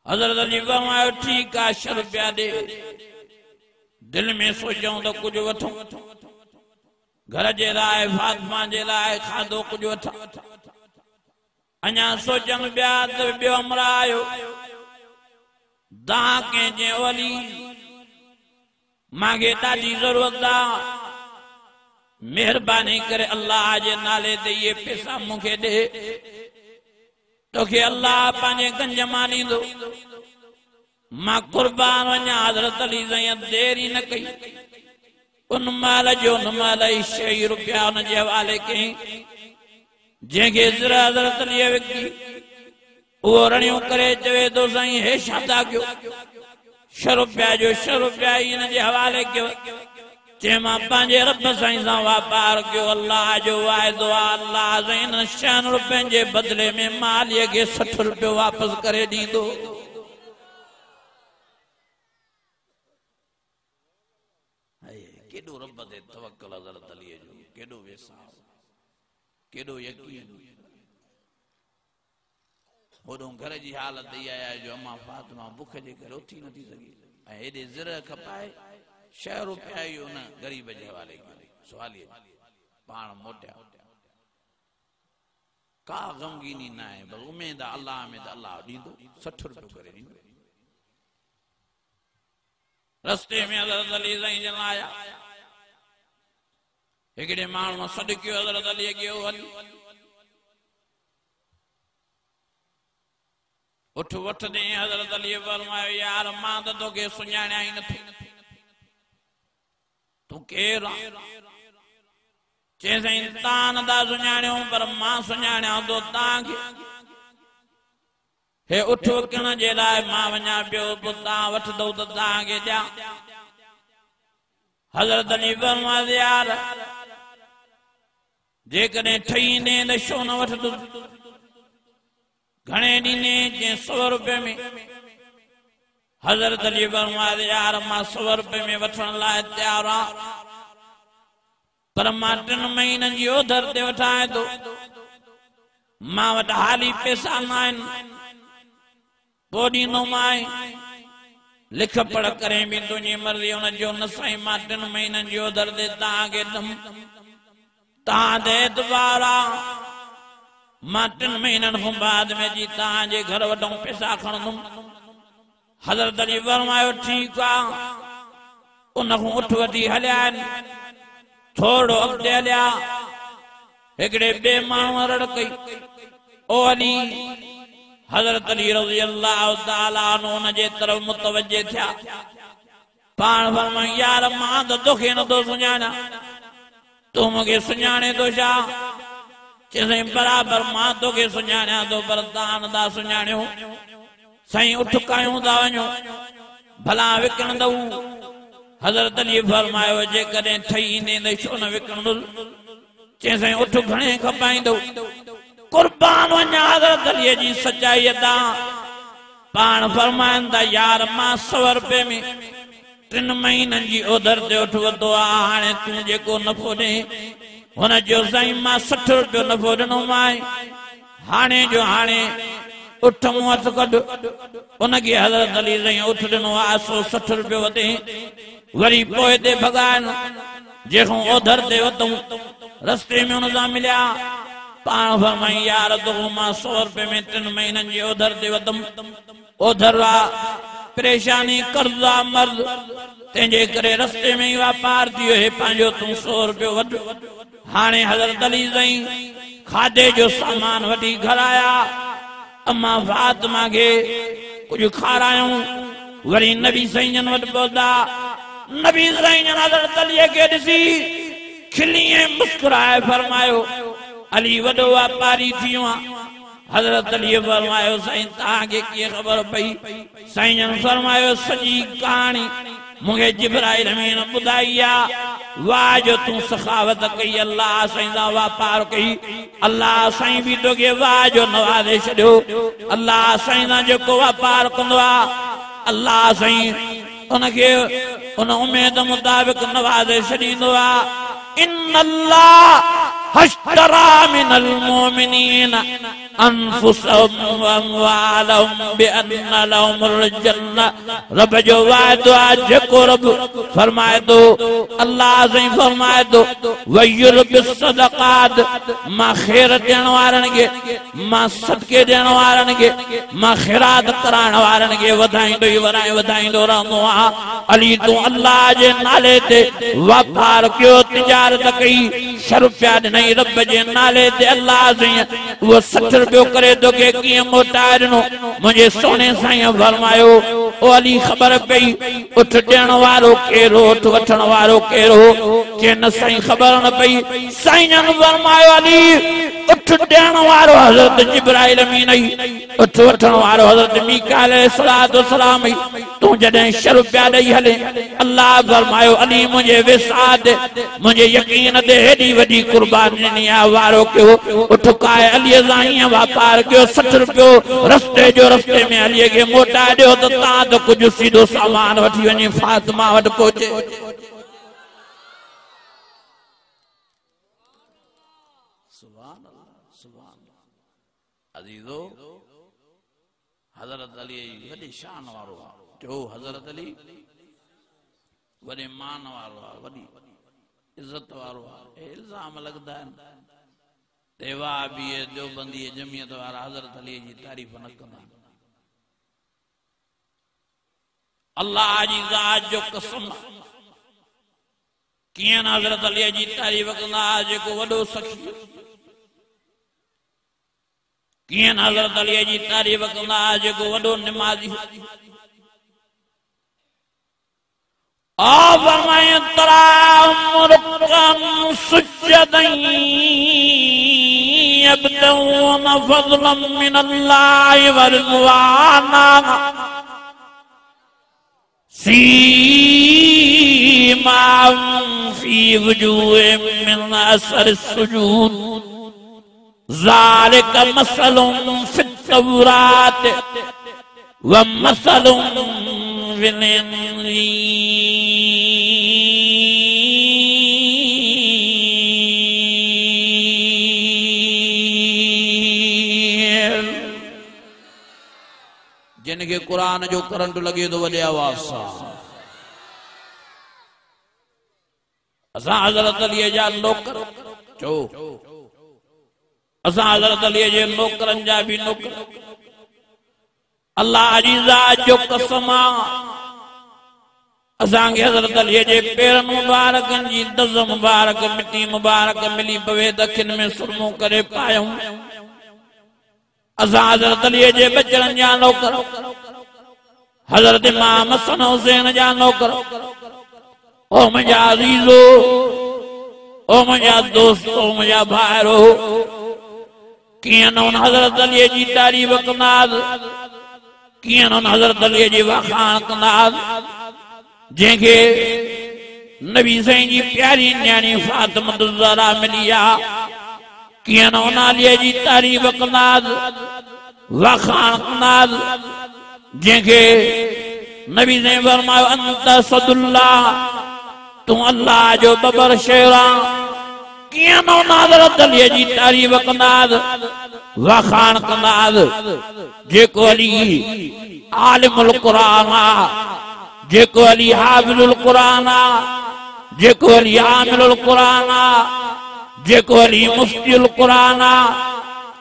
हजरत अली फरमायो ठीक है 6 रुपया दे दिल में सोचूं तो कुछ वठूं घर जे लाइ फातिमा जे लाइ खाधो कुछ वठा अञा सोचन बिया तो बियो अमर आयो दा कंहिंजे वली मांगे ॾाढी ज़रूरत आहे मेहरबानी करे अल्लाह जे नाले ते ये पैसा मुखे दे तोखे अल्लाह पंहिंजे गंज मां ॾींदो मां कुर्बान वञा हजरत अली ज़ैद देरी न कई उन माल जो न माल 6 रुपया उन जे हवाले कई जंहिंखे हजरत अली विकी वो रणियों करे चवे तो साईं हे छा कयो 6 रुपया जो 6 रुपया इन जे हवाले कयो चे मां पंहिंजे रब साईं सां वापार कयो अल्लाह जो वाइदो आहे अल्लाह इन 6 रुपयनि जे बदले में मालीअ खे 60 रुपयो वापस करे ॾींदो केॾो रब ते तवक्कुल हज़रत अली जो केॾो वेसाह केॾो यकीन होॾों घर जी हालत इहा आहे जो अम्मा फातिमा बुख जे करे उथी नथी सघे ऐं हेॾे ज़र खपाए 6 रुपया ई उन ग़रीब जे हवाले कयो सवाली पाण मोटिया का गमगीनी न आहे बस उमेद अल्लाह में त अल्लाह ॾींदो 60 रुपयो करे ॾींदो रस्ते में हज़रत अली जन आया हिकिड़े माण्हू सॾु कयो हज़रत अली खे हली उठ वठ दे हज़रत अली फरमायो यार मां त तोखे सुञाणिया ई नथो तू केर चए साईं तव्हां नथा सुञाणियो पर मां सुञाणिया थो तव्हांखे हे उठ वकिण जे लाइ मां वञा पियो पोइ तव्हां वठंदो त तव्हांखे ॾियां हज़रत अली फरमायो यार जेकॾहिं ठही ईंदे त छो न वठंदो घणे ॾींदे जे 100 रुपये में हज़रत अली फरमायो यार मां 100 रुपये में वठण लाइ तैयार आहियां पर मां 3 महीननि जी ओधर ते वठां थो मां वटि हाली पैसा न आहिनि पोइ ॾींदोमांइ लिख पढ़ करे बि तुंहिंजी मर्ज़ी हुन जो न साईं मां 3 महीननि जी ओधर ते तव्हांखे तां दे एतबारा मां 3 महीननि खां बाद में जी तव्हांजे घर वॾो पैसा खणंदुमि। हज़रत अली फरमायो ठीकु आहे। उन खां उठ वठी हलिया आहिनि। थोरो अॻिते हलिया हिकिड़े ॿिए माण्हू रड़ कई, ओ अली। हज़रत अली रज़ी अल्लाह ताला अन्हु उन जे तरफ़ मुतवज्जे थिया। पाण फरमायो यार मां त तोखे नथो सुञाणा, तूं मूंखे सुञाणे थो छा? चई बराबर मां तोखे सुञाणियां थो पर तव्हां नथा सुञाणियो। साईं उठ कायूं था वञो, भला विकिणंदव? हज़रत अली फरमायो जेकॾहिं ठही ईंदे त छो न विकिणंदो। चई साईं उठ घणे खपाईंदो? कुर्बान वञा हज़रत अलीअ जी सचाईअ तां। पाण फरमाइनि था यार मां 100 रुपए में 3 महीननि जी ओधर ते उठ वरितो आहे। हाणे तूं जेको नफ़ो ॾे हुन जो साईं मां 60 रुपयो नफ़ो ॾिनोमांइ। हाणे जो हाणे उठ मूं हथ कढ। उनखे हज़रत अली साईं उठ ॾिनो आहे 160 रुपयो वधे। वरी पोइ ते भॻाइनि जेको ओधर ते वरितऊं रस्ते में हुन सां मिलिया। पाण फरमाई यार तो मां 100 रुपए में 3 महीननि जी ओधर ते वरितुमि। ओधर परेशानी कर्जा मर्द तंहिंजे करे रस्ते में ई वापार थी वियो। पंहिंजो तूं 100 रुपयो वठ। हाणे हज़रत अली साईं खाधे जो सामान वठी घर आया। अम्मा फातिमा खे कुछ खारायूं। वरी नबी साईं जन वटि पहुता। नबी साईं जन हज़रत अलीअ खे ॾिसी खिली ऐं मुस्कुराए फरमायो अली वॾो वापारी थी वियो आहे। हज़रत अलीअ फरमायो साईं तव्हांखे कीअं ख़बर पई? साईं जन फरमायो सॼी कहाणी मूंखे जिब्राइल अमीन ॿुधाई आहे। वाह जो तूं सखावत कई, अल्लाह साईं सां वापार कई, अल्लाह साईं बि तोखे वाह जो नवाज़े छॾियो। अल्लाह साईं सां जेको वापार कंदो आहे अल्लाह साईं उनखे उन उमेद मुताबिक़ नवाज़े छॾींदो आहे। इन्नल्लाह हश्तरा मिनल मोमिनीन अनफुसहुम व अमवालहुम बिअन्न लहुमुल जन्नह। रब जो वाइदो आहे जेको रब फरमाए थो, अल्लाह साईं फरमाए थो वयुरबिस सदक़ात। मां ख़ैर ॾियण वारनि खे, मां सदके ॾियण वारनि खे, मां ख़ैरात कराइण वारनि खे वधाईंदो ई वधाईंदो रहंदो आहे। अली तूं अल्लाह जे नाले ते वापार कयो, तिजारत कई, 100 रुपया ॾिनई रब जे नाले ते। अल्लाह साईं उहो 60 रुपयो करे तोखे कीअं मोटाए ॾिनो? मुंहिंजे सोने साईं फरमायो ओ अली ख़बर पई उठ ॾियण वारो कहिड़ो, उठ वठण वारो कहिड़ो? के न साईं ख़बर न पई। साईं जन फरमायो अली उठ ॾियण वारो हज़रत जिब्राइल अमीन आई, उठ वठण वारो हज़रत मीकाईल अलैहिस्सलाम आई। तूं जॾहिं 100 रुपया ॾेई हले, अल्लाह फरमायो अली मुंहिंजे विसाद मुंहिंजे यकीन ते हेॾी वॾी कुर्बानी ॾिनी आहे, वारो कयो। उठ काए अलीअ सां हीअं वापार कयो, 60 रुपयो रस्ते में अलीअ खे मोटाए ॾियो त तव्हां त कुझु सीधो सामान वठी वञी फातिमा वटि पहुचे। सुभान अल्लाह, सुभान अल्लाह। अज़ीज़ो हज़रत अली वॾी शान वारो आहे। जो हज़रत अली वॾे मान वारो आहे, वॾी इज़त वारो आहे। इल्ज़ाम लॻंदा आहिनि देवाबी देवबंदी जमियत वारा हज़रत अली जी तारीफ़ न कंदा। अल्लाह जी ज़ात जो कसम कीअं न हज़रत अली जी तारीफ़ कंदा जेको वॾो सखी, कीअं न हज़रत अली जी तारीफ़ कंदा जेको वॾो निमाज़ी। फरमाए तराहुम रुकअन सुज्जदन यब्तगून फज़लन मिनल्लाहि व रिज़वाना सीमाहुम फी वजूहिहिम मिन असर सुजूद ज़ालिक मसलुहुम फित तौरात व मसलुहुम फिल इंजील। जिनके कुरान जो करंट लगे तो वॾे आवाज़ सां असां हज़रत अलीअ जा नौकर चो असा हज़रत अली जे नौकरन जा भी नौकर अल्लाह जी ज़ात जो कसम असांखे हज़रत अली जे पेरन मुबारकन जी दज़ मुबारक मिट्टी मुबारक मिली पवे दखिन में सुरमो करे पायूं असा हज़रत अली जे बचड़न जा नौकर हज़रत इमाम हसन हुसैन जा नौकर ओ मुंहिंजा अज़ीज़ो ओ मुंहिंजा दोस्त ओ मुंहिंजा भाइरो कियन उन हज़रत अली जी तारीफ़ कंदास कियन उन हज़रत अली जी वखाण कंदास जेके नबी साईं जी प्यारी न्याणी फातिमा ज़हरा मिली आ कियन उन अली जी तारीफ़ कंदास वखाण कंदास जेके नबी साईं फरमायो अंत सदुल्लाह तू अल्लाह जो बबर शेरा कियन उन हज़रत अली जी तारीफ़ कंदास वखाण कंदास जेको अली आलिमुल कुरान आ जेको अली हाफिजुल कुरान आ जेको अली आमिलुल कुरान आ जेको अली मुफ्तियुल कुरान आ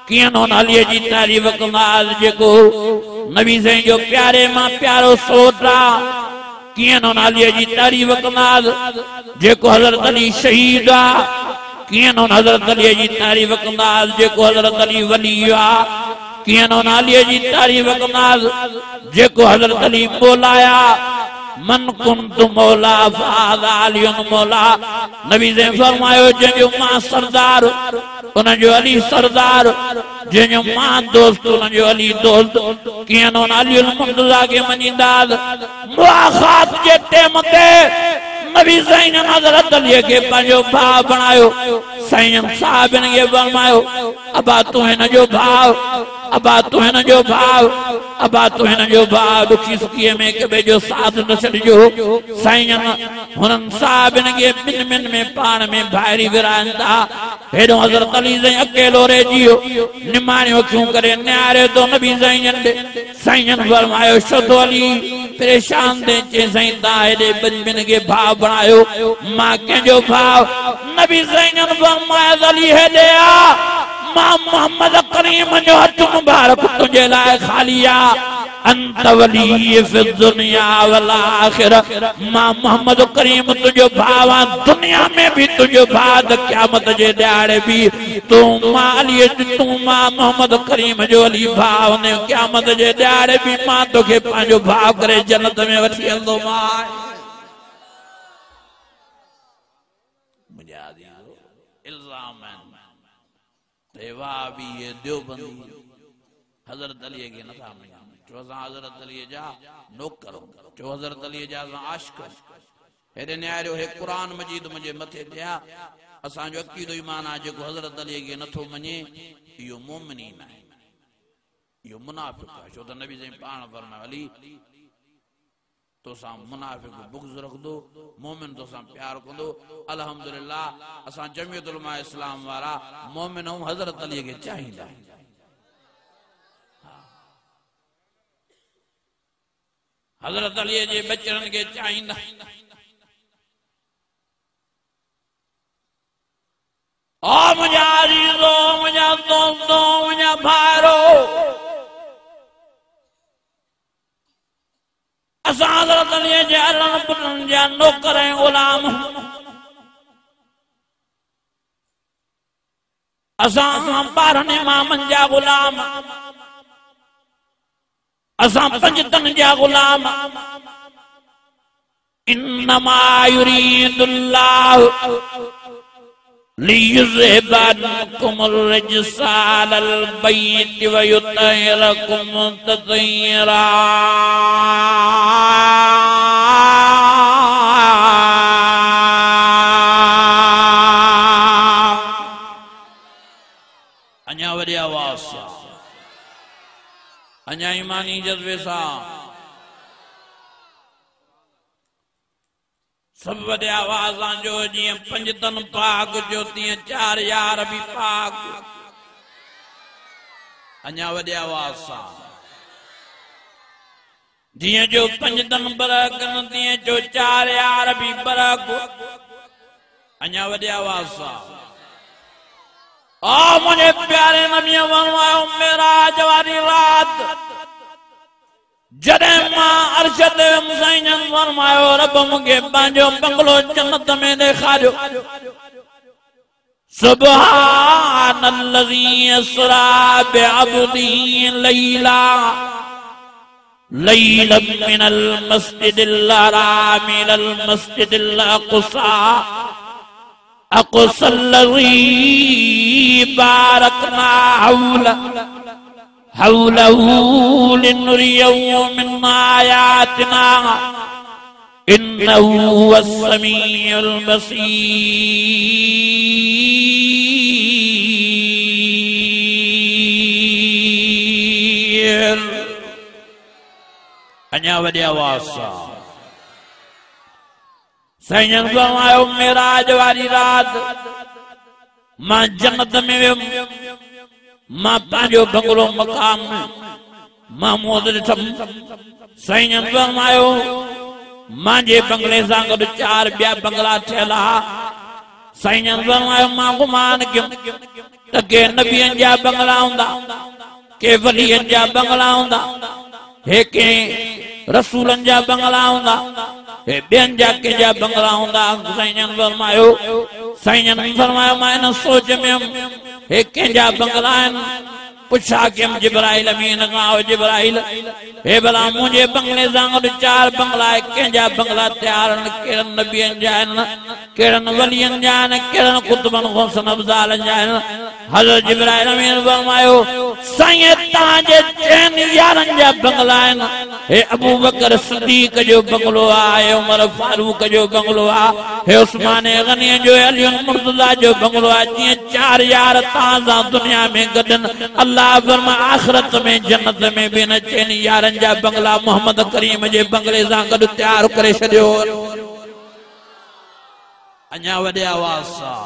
कियन उन अली जी तारीफ़ कंदास जेको नबी साईं जो प्यारे मां प्यारो सोट आ कियन उन अली जी तारीफ़ कंदास जेको हज़रत अली शहीद आ कियन उन हज़रत अली जी तारीफ़ कंदास जेको हज़रत अली वली आ कियन उन अली जी तारीफ़ कंदास जेको हज़रत अली मौलाया मन कुंतु मौला फ़हाज़ा अलियुन मौला नबी से फरमायो जंहिंजो मां सरदार उन जो अली सरदार जंहिंजो मां दोस्त उन जो अली दोस्त कियन उन अलीउल मुर्तज़ा के मञींदास मुआख़ात जे टाइम ते नबी साईं हज़रत अली के पंहिंजो भाउ बणायो साईं साहिबन के फरमायो अबा तू हिन जो भाउ अबा तू हिन जो भाउ अबा तू हिन जो भाउ दुखी सुखीअ में कबे जो साथ न छॾिजो साईं हुननि साहिबन के ॿिन में पाण में भाइरी विराइनि था हेॾो हज़रत अली साईं अकेलो रहिजी वियो निमाणियूं अखियूं करे निहारे थो नबी साईं साईं फरमायो छो अली परेशान थे चे साईं तव्हां हेॾे ॿिन के भाउ बणायो मां कंहिंजो भाउ नबी साईं फरमायो अली हेॾे आ मां मोहम्मद करीम जो हथ मुबारक तुझे लाए खाली आ अंत वली फि दुनिया वल आखिरह मां मोहम्मद करीम तुझो भावा दुनिया में भी तुझो भाद क़यामत जे ॾियारे भी तू मां अली तू मां मोहम्मद करीम जो अली भाव ने क़यामत जे ॾियारे भी मां तोखे पंहिंजो भाव करे जन्नत में वठी हलंदो मां मुंहिंजा इल्जाम भी ये देवबंदी हज़रत अली के नथा मञा चो असां हज़रत अली जा नौकर चो हज़रत अली जा आशिक हेॾे निहारियो हे क़ुरान मजीद मुंहिंजे मथे थिया असांजो अक़ीदो ईमान आहे जेको हज़रत अली के नथो मञे इहो मोमिनीन आहे इहो मुनाफ़िक़ आहे छो त नबी साईं पाण फरमायो अली तोसां मुनाफ़िक़ बुग़्ज़ रखंदो मोमिन तोसां प्यार कंदो अल्हम्दुलिल्लाह असां जमियत उलमा इस्लाम वारा मोमिन ऐं हज़रत अली के चाहींदा हज़रत अली जे बचड़न के चाहींदा ओ मुंहिंजा अज़ीज़ो मुंहिंजा दोस्तो मुंहिंजा भाइरो असां हज़रत अली जे अलन पुटन जा नौकर ऐं ग़ुलाम असां 12 इमामन जा ग़ुलाम असां 5 जा ग़ुलाम इन्नमा युरीदुल्लाहु लियुज़हिबा अन्कुमुर रिज्सा अलल बैति व युतहिरकुम ततहीरा अन्या वॾी आवाज़ सां अन्या ईमानी जज़्बे सां सब वॾे आवाज़ां जो जीअं 5 तन पाक जो तीअं 4 यार भी पाक अन्या वॾे आवाज़ सां जीअं जो 5 तन बरक तीअं जो 4 यार भी बरक अन्या वॾे आवाज़ सां आ मुझे प्यारे नबी फरमायो मेराज वाली रात जडे मां अर्श ते साईं फरमायो रब मूंखे पंहिंजो बंगलो जन्नत में ॾेखारियो। सुब्हानल्लज़ी अस्रा बिअब्दी लैला लैला मिनल मस्जिदिल हराम इलल मस्जिदिल अक़सा अक़सल्लज़ी बारकना हौलहू लिनुरियहू मिन आयातिना इन्नहू हुवस्समीउल बसीर। अञा वॾी आवाज़ सां साईं जन फरमायो मेराज वारी रात मां जन्नत में वियुमि, मां पंहिंजो बंगलो मकाम महमूद ॾिठमि। साईं जन फरमायो मांजे बंगले सां गॾु 4 ॿिया बंगला थियल हा। साईं जन फरमायो मां गुमान कयुमि त के नबियनि जा बंगला हूंदा, के वलियनि जा बंगला हूंदा, हे के रसूलनि जा बंगला हूंदा, हे ॿियनि जा कंहिंजा बंगला हूंदा। साईं जन फरमायो मां इन सोच में हे कंहिंजा बंगला आहिनि। पुछा कयमि जिब्राइल अमीन खां, जिब्राइल हे भला मुंहिंजे बंगले सां गॾु 4 बंगला कंहिंजा बंगला तयार आहिनि, कहिड़नि नबियनि जा आहिनि, कहिड़नि वलियनि जा आहिनि, कहिड़नि कुतुबनि गौसनि अफ़ज़ालनि जा आहिनि। हज़रत जिब्राइल अमीन फरमायो साईं तव्हांजे 4 यारनि जा बंगला आहिनि। हे अबू बकर सिद्दीक़ जो बंगलो आहे, हे उमर फारूक जो बंगलो आहे, हे उस्मान गनी जो, अली मुर्तज़ा जो बंगलो आहे। जीअं 4 यार तव्हां सां दुनिया में गॾनि, अल्लाह फरमा आखिरत में जन्नत में भी न 4 यारनि जा बंगला मोहम्मद करीम जे बंगले सां गॾु तयार करे छॾियो। अञा वॾे आवाज़ सां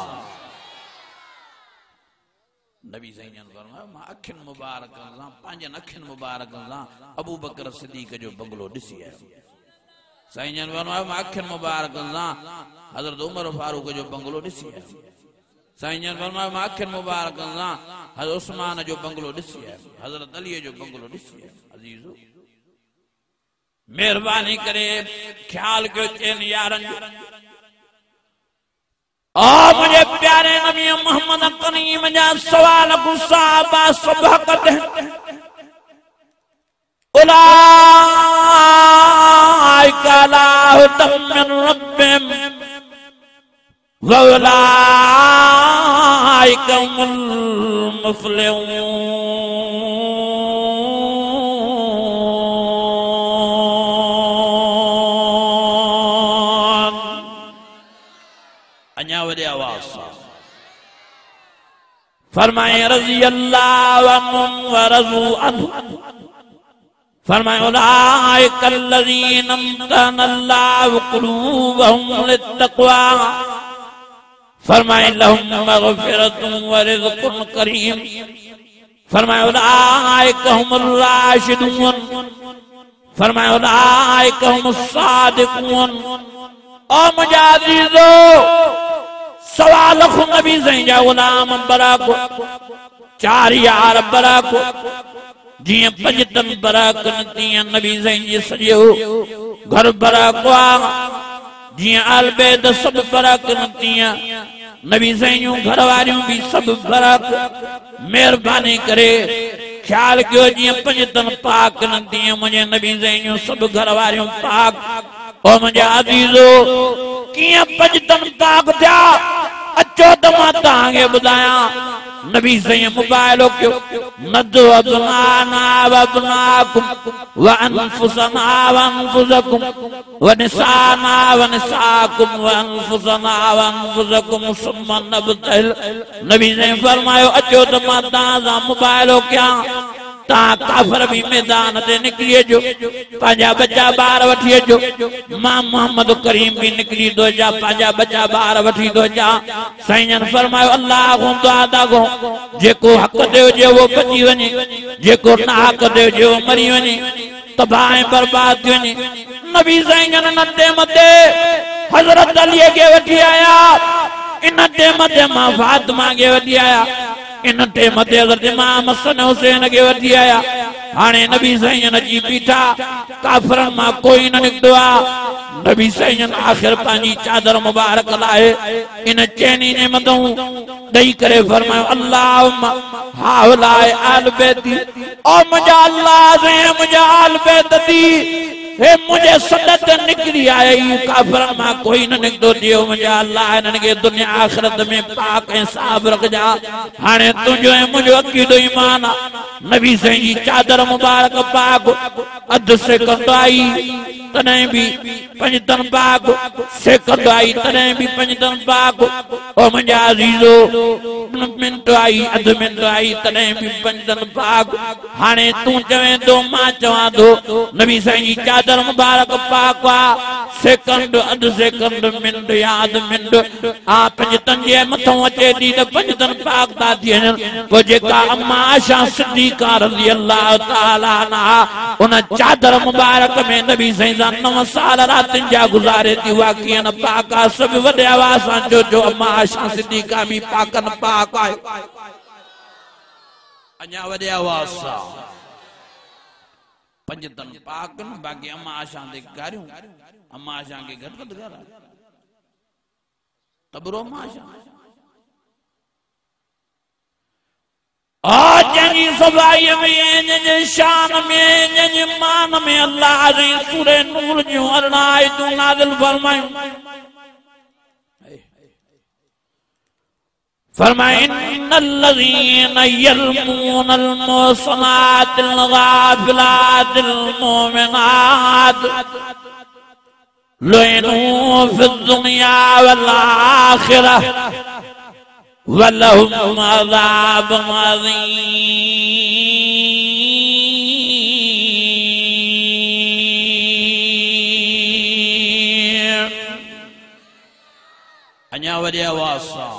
नबी साईं जन फरमायो मां अखियुनि मुबारकनि सां, पंहिंजनि अखियुनि मुबारकनि सां अबू बकर सिद्दीक़ जो बंगलो ॾिसी आयो। साईं जन फरमायो मां अखियुनि मुबारकनि सां हज़रत उमर फारूक जो बंगलो ॾिसी आयो। साईं जन फरमायो मां अखियुनि मुबारकनि सां हज़रत उस्मान जो बंगलो ॾिसी आयो, हज़रत अली जो बंगलो ॾिसी आयो। अज़ीज़ो महिरबानी करे ख्याल कयो 4 यारनि जो। आ मुझे प्यारे नबी मोहम्मद करीम जा सवाल को साहबा सबक दे उलाइका ला हुदम मिन रब्बिहिम व उलाइका हुमुल मुफ्लिहून। अञा वॾे आवाज़ सां फरमाए रज़ी अल्लाहु अन्हुम व रज़ू अन्हु। फरमाए उलाइका अल्लज़ीना इम्तहना अल्लाहु क़ुलूबहुम लित्तक़वा। फरमाए लहुम मग़फ़िरतुन व रिज़्क़ुन करीम। फरमाए उलाइका हुमुर राशिदून। फरमाए उलाइका हुमुस सादिक़ून। ओ मुझा अज़ीज़ो सवाल खो नबी साईं जा गुलाम बराको 4 यार बराको जियां पंजतन बराकन तीअं नबी साईं जी सॼो घर बराको आहे। जियां आल बैत सब बराकन तीअं नबी साईं जूं घर वारियूं भी सब बराक। मेहरबानी करे ख्याल कयो जियां पंजतन पाक न तीअं मुंहिंजे नबी साईं जूं सब घर वारियूं पाक। ओ मुंहिंजा अज़ीज़ो कियां पंजतन पाक थिया अचो त मां तव्हांखे ॿुधायां। नबी साईं मुबाइलो कयो नदो अब्नाना व अब्नाकुम व अनफुसना व अनफुसकुम व निसाना व निसाकुम व अनफुसना व अनफुसकुम सुम्मा नबतल। नबी साईं फरमायो अचो त मां तव्हां सां मुबाइलो कयां। तव्हां काफ़िर भी मैदान ते निकिरी अचो, पंहिंजा बच्चा ॿार वठी अचो। मां मोहम्मद करीम भी निकिरी थो अचां, पंहिंजा बच्चा ॿार वठी थो अचां। साईं जन फरमायो अल्लाह खां दुआ था करो जेको हक़ ते हुजे उहो बची वञे, जेको ना हक़ ते हुजे उहो मरी वञे, तबाह ऐं बर्बाद थी वञे। नबी साईं जन नंढे मथे हज़रत अलीअ खे वठी आया, इन ते मथे मां फातिमा खे वठी आया। इन टे मथे हज़रत इमाम हसन हुसैन के वठी आया हाणे नबी साईं अची बीठा काफरन मां कोई न निकतो आ नबी साईं आखिर पांजी चादर मुबारक लाए इन चैनी ने मदों दई करे फरमायो अल्लाहुम्मा हाउलाए आल बैती ओ मुझा अल्लाह से मुझा आल बैत दी हे मुझे सदत निकली आई काफर मां कोई न निकतो दियो मुझा अल्लाह इनन के दुनिया आखिरत में पाक ऐं साफ रख जा हाणे तुझो ऐं मुझो अकीदो ईमान नबी साईं जी चादर मुबारक पाक अध से कंदाई तने भी पंजतन पाक से कंदाई तने भी पंजतन पाक ओ मुझा अजीजो मिनट आई अध मिनट आई तने भी पंजतन पाक हाणे तू चवे दो मां चवा दो नबी साईं जी चादर मुबारक पाक सेकंड अध सेकंड मिनट याद मिनट आ पंजतन जे मथों अचे दी त पंजतन पाक ता थियन पो जेका अम्मा आशा सिद्दीका रज़ी अल्लाह ताला अन्हा उन चादर मुबारक में नबी साईं 9 साल रातिन जा गुजारे थी वाकियन पाक सब वडे आवाज सां जो अम्मा आशा सिद्दीका भी पाकन पाक आए अञा वडे आवाज सां पंजतन पाक न बाकी अम्मा आशा दे गारियों अम्मा आशा के घर पर घर तबरो अम्मा आशा आज जी सफाई में जे शान में जे मान में अल्लाह जी सूरे नूर जो 18 आयतूं नाज़िल फरमायूं फरमाए इन्नल्लज़ीना यल्मूनल मुहसनातिल गाफ़िलातिल मुमिनात लुइनू फिद दुनिया वल आखिरह वलहुम अज़ाबुन अज़ीम अञा वॾे आवाज़ सां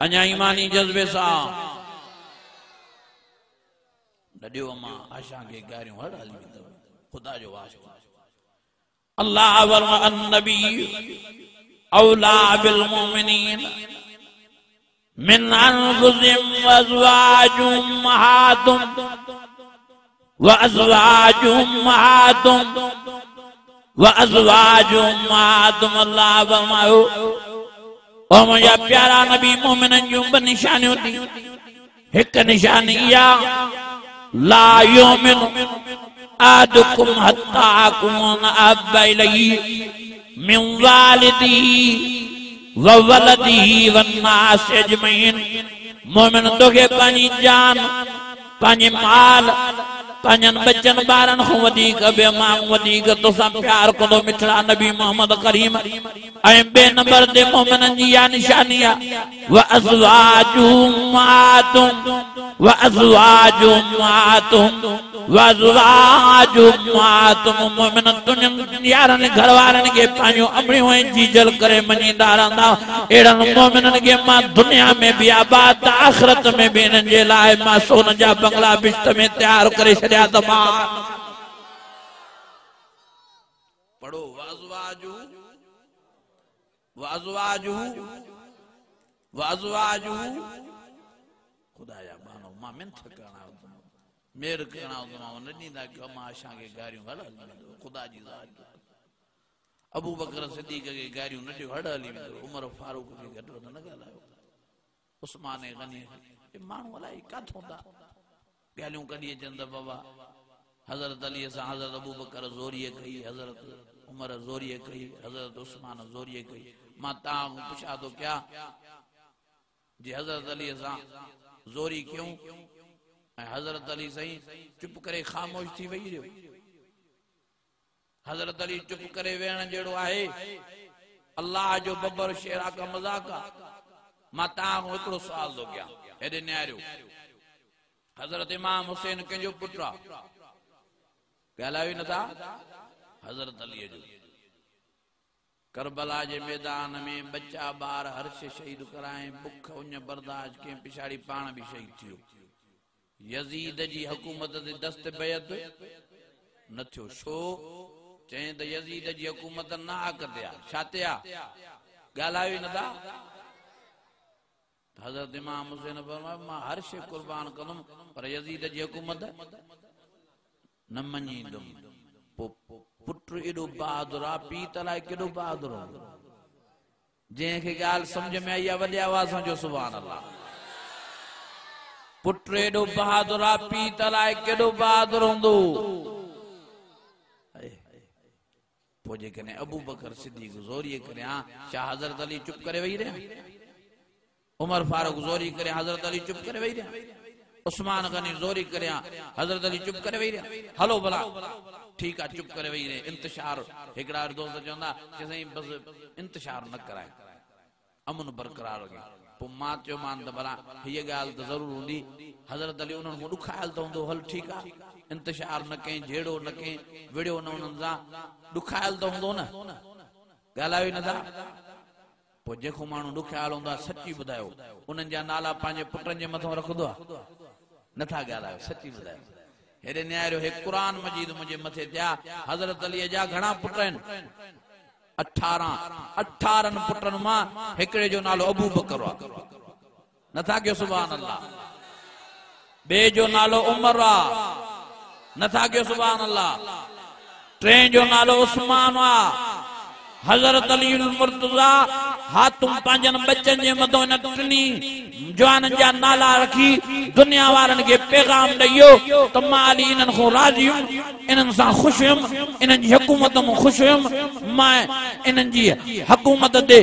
अञा ईमानी जज्बे सां नडियो अम्मा आशा के गारियों हर हाल में खुदा जो वास्ता अल्लाह व अन्नबी औला बिल मोमिनीन मिन अनफुसिहिम व अज़वाजुहुम उम्महातुहुम व अज़वाजुहुम उम्महातुहुम व अज़वाजुहुम उम्महातुहुम अल्लाह फरमायो ओ मुझा प्यारा नबी मोमिनन जो ब निशानियों थी एक निशानी या ला युमिनु आदुकुम हत्ता अकून अहब्बा इलैहि मिन वालिदिही व वलदिही वन्नास अजमईन मोमिन तोखे पांजी जान पांजे माल पांजन बच्चन बारन को वधीक बे मां वधीक तोसां प्यार कंदो मिठड़ा नबी मोहम्मद करीम ऐं बे नंबर ते मोमिनन जी या निशानिया व अज़वाजुहुम उम्महातुहुम व अज़वाजुहुम उम्महातुहुम व अज़वाजुहुम उम्महातुहुम मोमिन तुन यारन घरवारन के पांजो अमड़ियों ऐं जीजल करे मञींदा रहंदा एड़न मोमिनन के मां दुनिया में भी आबाद आखिरत में भी इन्हनि जे लाइ मां सोन जा बंगला बिश्त में तैयार करे छॾिया तमाम पढ़ो वाज़वाजू वाज़वाजू वाज़वाजू खुदाया मानो मां मिंथ करना मेर करना न ॾींदा कमा आशा के गारियूं हल खुदा जी ज़ात अबू बकर सिद्दीक़ के गारियूं न ॾियो हड़ हली वेंदो उमर फारूक के घटि वधि न ॻाल्हायो उस्मान गनी माण्हू अलाए काथों था ॻाल्हियूं कढी अचनि त बाबा हज़रत अली सां हज़रत अबू बकर ज़ोरीअ कई हज़रत उमर ज़ोरीअ कई हज़रत उस्मान ज़ोरीअ कई मां तव्हां पुछा थो क्या जी हज़रत अली सां ज़ोरी क्यों ऐं हज़रत अली साईं चुप करे ख़ामोश थी वई रहियो हज़रत अली चुप करे वेहण जहिड़ो आहे अल्लाह जो बबर शेरा का मज़ाक आहे मां तव्हां हिकिड़ो सुवाल थो कयां हेॾे निहारियो हज़रत इमाम हुसैन कंहिंजो पुटु आहे ॻाल्हायो नथा हज़रत अली जो करबला जे मैदान में बच्चा ॿार हर्ष शहीद कराए बुख उन बर्दाश्त के पिछाड़ी पाण भी शहीद थियो यजीद जी हुकूमत ते दस्त बैत न थियो छो चई त यजीद जी हुकूमत नाहक ते आ छा ते आ ॻाल्हायो नथा हजरत इमाम हुसैन फरमाया मां हर शे कुर्बान कदम पर यजीद जी हुकूमत न मञींदुम। पुट एडो बहादुर आ, पी तलाए केडो बहादुर हो। जंहिंखे ॻाल्हि सम्झ में आई आहे वॾे आवाज़ सां जो सुभान अल्लाह। पुट एडो बहादुर आ, पी तलाए केडो बहादुर हूंदो। पोइ जेकॾहिं अबू बकर सिद्दीक़ ज़ोरी करे छा हज़रत अली चुप करे वेही रहिया? उमर फारूक ज़ोरी करे हज़रत अली चुप करे वेही रहिया? उस्मान गनी ज़ोरी करे हज़रत अली चुप करे वेही रहिया? हलो भला ठीक है चुप करे वेही रहे। इंतशार हिकड़ा दोस्त चवंदा कि साईं बस इंतशार न कराए, अमन बरकरार रखे। पोइ मां चयो मान त भला हीअ ॻाल्हि त ज़रूर हूंदी। हज़रत अली उन्हनि खां ॾुखायल त हूंदो, हल ठीकु आहे इंतशार न कहीं, झेड़ो न कहीं, विड़ियो न उन्हनि सां, ॾुखायल त हूंदो न, ॻाल्हायो ई नथा। पोइ जेको माण्हू ॾुखायल हूंदो आहे सची ॿुधायो, उन्हनि जा नाला पंहिंजे पुटनि जे मथां रखंदो आहे? नथा ॻाल्हायो, सची ॿुधायो। हेॾे न्यारो हे कुरान मजीद मुंहिंजे मथे थिया। हज़रत अलीअ जा घणा पुट आहिनि? 18 पुटनि मां हिकिड़े जो नालो अबू बकर आहे। नथा कयो सुभान अल्लाह। ॿिए जो नालो उमर आहे। नथा कयो सुभान अल्लाह। टे जो नालो उस्मान आहे। हज़रत अली मुर्तज़ा हाथुम पंहिंजनि बच्चनि जे मथां इन टिनी जवाननि जा नाला रखी दुनिया वारनि खे पैगाम ॾियो त मां अली इन्हनि खां राज़ी हुयुमि, इन्हनि सां ख़ुशि हुयुमि, इन्हनि जी हुकूमत में ख़ुशि हुयुमि, मां इन्हनि जी हुकूमत ते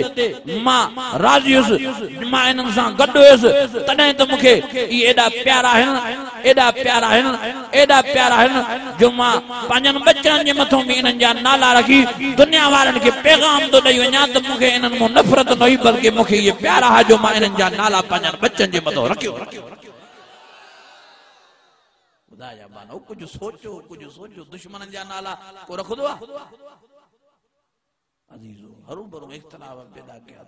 मां राज़ी हुयुसि, मां इन्हनि सां गॾु हुयुसि। तॾहिं त मूंखे इहे एॾा प्यारा आहिनि, एॾा प्यारा आहिनि, एॾा प्यारा आहिनि जो मां पंहिंजनि बच्चनि जे मथां बि इन्हनि जा नाला रखी दुनिया वारनि खे पैगाम थो ॾेई वञा त मूंखे इन्हनि मां नफ़रत न हुई, बल्कि मूंखे इहे प्यारा हुआ जो मां इन्हनि जा नाला पंहिंजनि बच्चनि जे मथां रखियो। ॿुधाया बानो कुझु सोचो, कुझु सोचो। दुश्मननि जा नाला को रखंदो आहे? अज़ीज़ो हरू भरू इख़्तिलाफ़ पैदा कया।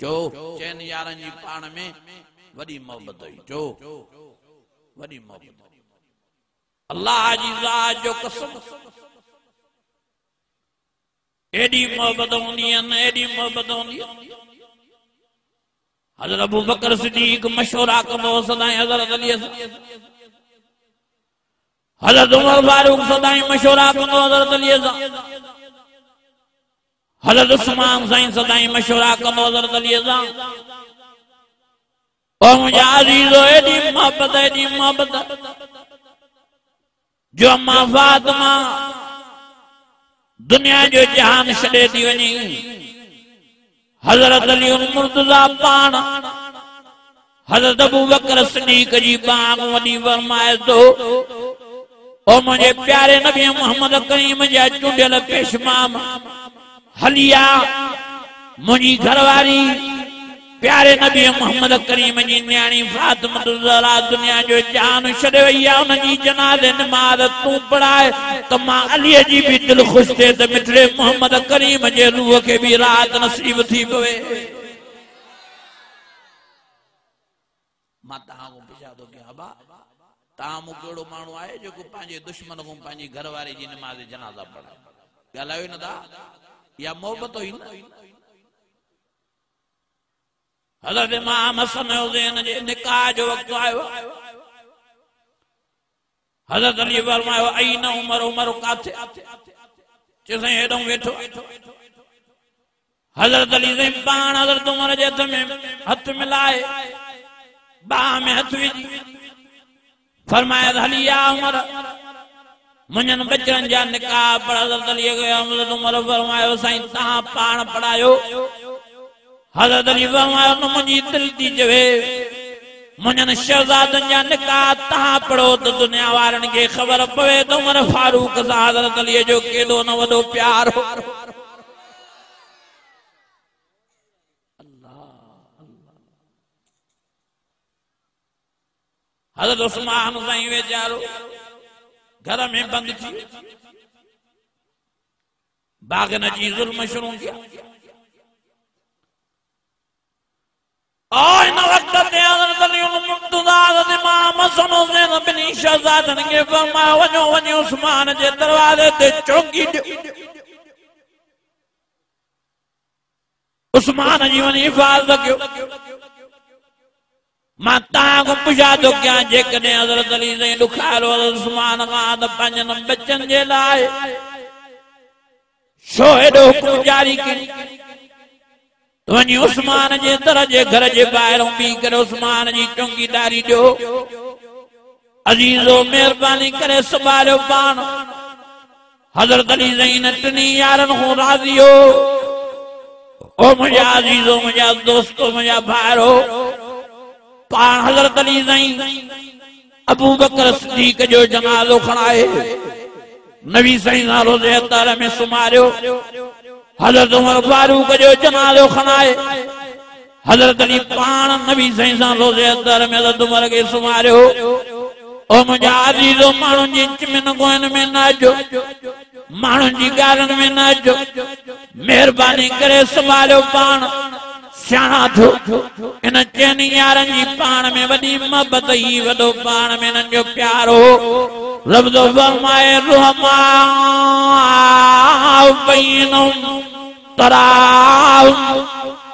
चो चइनि यारनि जी पाण में वॾी मोहबत हुई। चो वॾी मोहबत। अल्लाह जी ज़ात जो कसम एडी मोहब्बत होंदी है, एडी मोहब्बत होंदी है। हज़रत अबू बकर सिद्दीक़ मशवरा कंदो सदाई हज़रत अली सां। हज़रत उमर फारूक सदाई मशवरा कंदो हज़रत अली सां। हज़रत उस्मान साईं सदाई मशवरा कंदो हज़रत अली सां। और मुंहिंजा अज़ीज़ो एडी मोहब्बत जो अम्मा फातिमा दुनिया जो जहान छॾे थी वञे। हज़रत अली मुर्तज़ा पाण हज़रत अबू बकर सिद्दीक़ जी बाग वॾी फरमाए थो, ओ मुंहिंजे प्यारे नबी मोहम्मद करीम जा चूंडियल पेशमाम हलिया मुंहिंजी घरवारी प्यारे नबी मोहम्मद करीम जी न्याणी फातिमा ज़हरा दुनिया जो जान छॾे वई आहे। उनजी जनाज़े नमाज़ तूं पढ़ाए त मां अलीअ जी बि दिलि ख़ुशि थिए त मिठड़े मोहम्मद करीम जे रूह खे बि राहत नसीब थी पवे। मां तव्हां खां पुछां थो कि अबा तव्हां मूं कहिड़ो माण्हू आहे जेको पंहिंजे दुश्मन खां पंहिंजी घरवारी जी नमाज़ जनाज़ा पढ़ाए? ॻाल्हायो न था, इहा मोहबत हुई न। हज़रत इमाम हसन हुसैन जे निकाह जो वक़्त आयो। हज़रत अली फरमायो अईन उमर, उमर काथे? चइसई हेॾो वेठो। हज़रत अली साईं पाण हज़रत उमर जे हथ में हथ मिलाए बाह में हथ विझी फरमाया हली आ उमर मुंहिंजनि बचनि जा निकाह पढ़। हज़रत अली हज़रत उमर फरमायो साईं तव्हां पाण पढ़ायो। हज़रत अली फरमायो न मुंहिंजी दिलि थी चवे मुंहिंजनि शहज़ादनि जा निकाह तव्हां पढ़ो त दुनिया वारनि खे ख़बर पवे त उमर फारूक सां हज़रत अलीअ जो केॾो न वॾो प्यार हो। हज़रत उस्मान साईं वेचारो घर में बंदि थी बाग़न जी ज़ुल्म शुरू किया। इन वक्त ते हज़रत अली मुर्तज़ा हज़रत इमाम हसन हुसैन ॿिन्ही शहज़ादनि खे फरमायो वञो वञो उस्मान जे दरवाज़े ते चौकी ॾियो। उस्मान जी वञी हिफ़ाज़त कयो। मां ताको पुछा तो क्या जेकॾहिं हज़रत अली साईं ॾुखारो उस्मान खां त पंहिंजनि बचनि जे लाइ छो हेॾो हुकुम जारी कई वञी उस्मान जे दर जे घर जे ॿाहिरों बीह करे उस्मान जी चौकीदारी ॾियो अजीज़ो महिरबानी करे संभालियो पाण हज़रत अली साईं टिनी यारनि खां राज़ी हो ओ मुंहिंजा अजीज़ो मुंहिंजा दोस्तो मुंहिंजा भाइरो पाण हज़रत अली साईं अबू बकर सिद्दीक़ जो जनाज़ो खणाए नबी साईं सां रोज़े अतार में सुमारियो हज़रत उमर फारूक जो जनाज़ो खणाए हज़रत अली पाण नबी साईं सां रोज़े अतार में हज़रत उमर खे सुमारियो ओ मुंहिंजा अजीज़ो माण्हुनि जी चिमन गोइन में न अचो माण्हुनि जी ॻाल्हियुनि में न अचो महिरबानी करे संभालियो पाण सियाणा थो इन चइनि यारनि जी पाण में वॾी मोहबत ही वॾो पाण में इन्हनि जो प्यारो रब तो फरमाए रुहमा बैनहुम तराहुम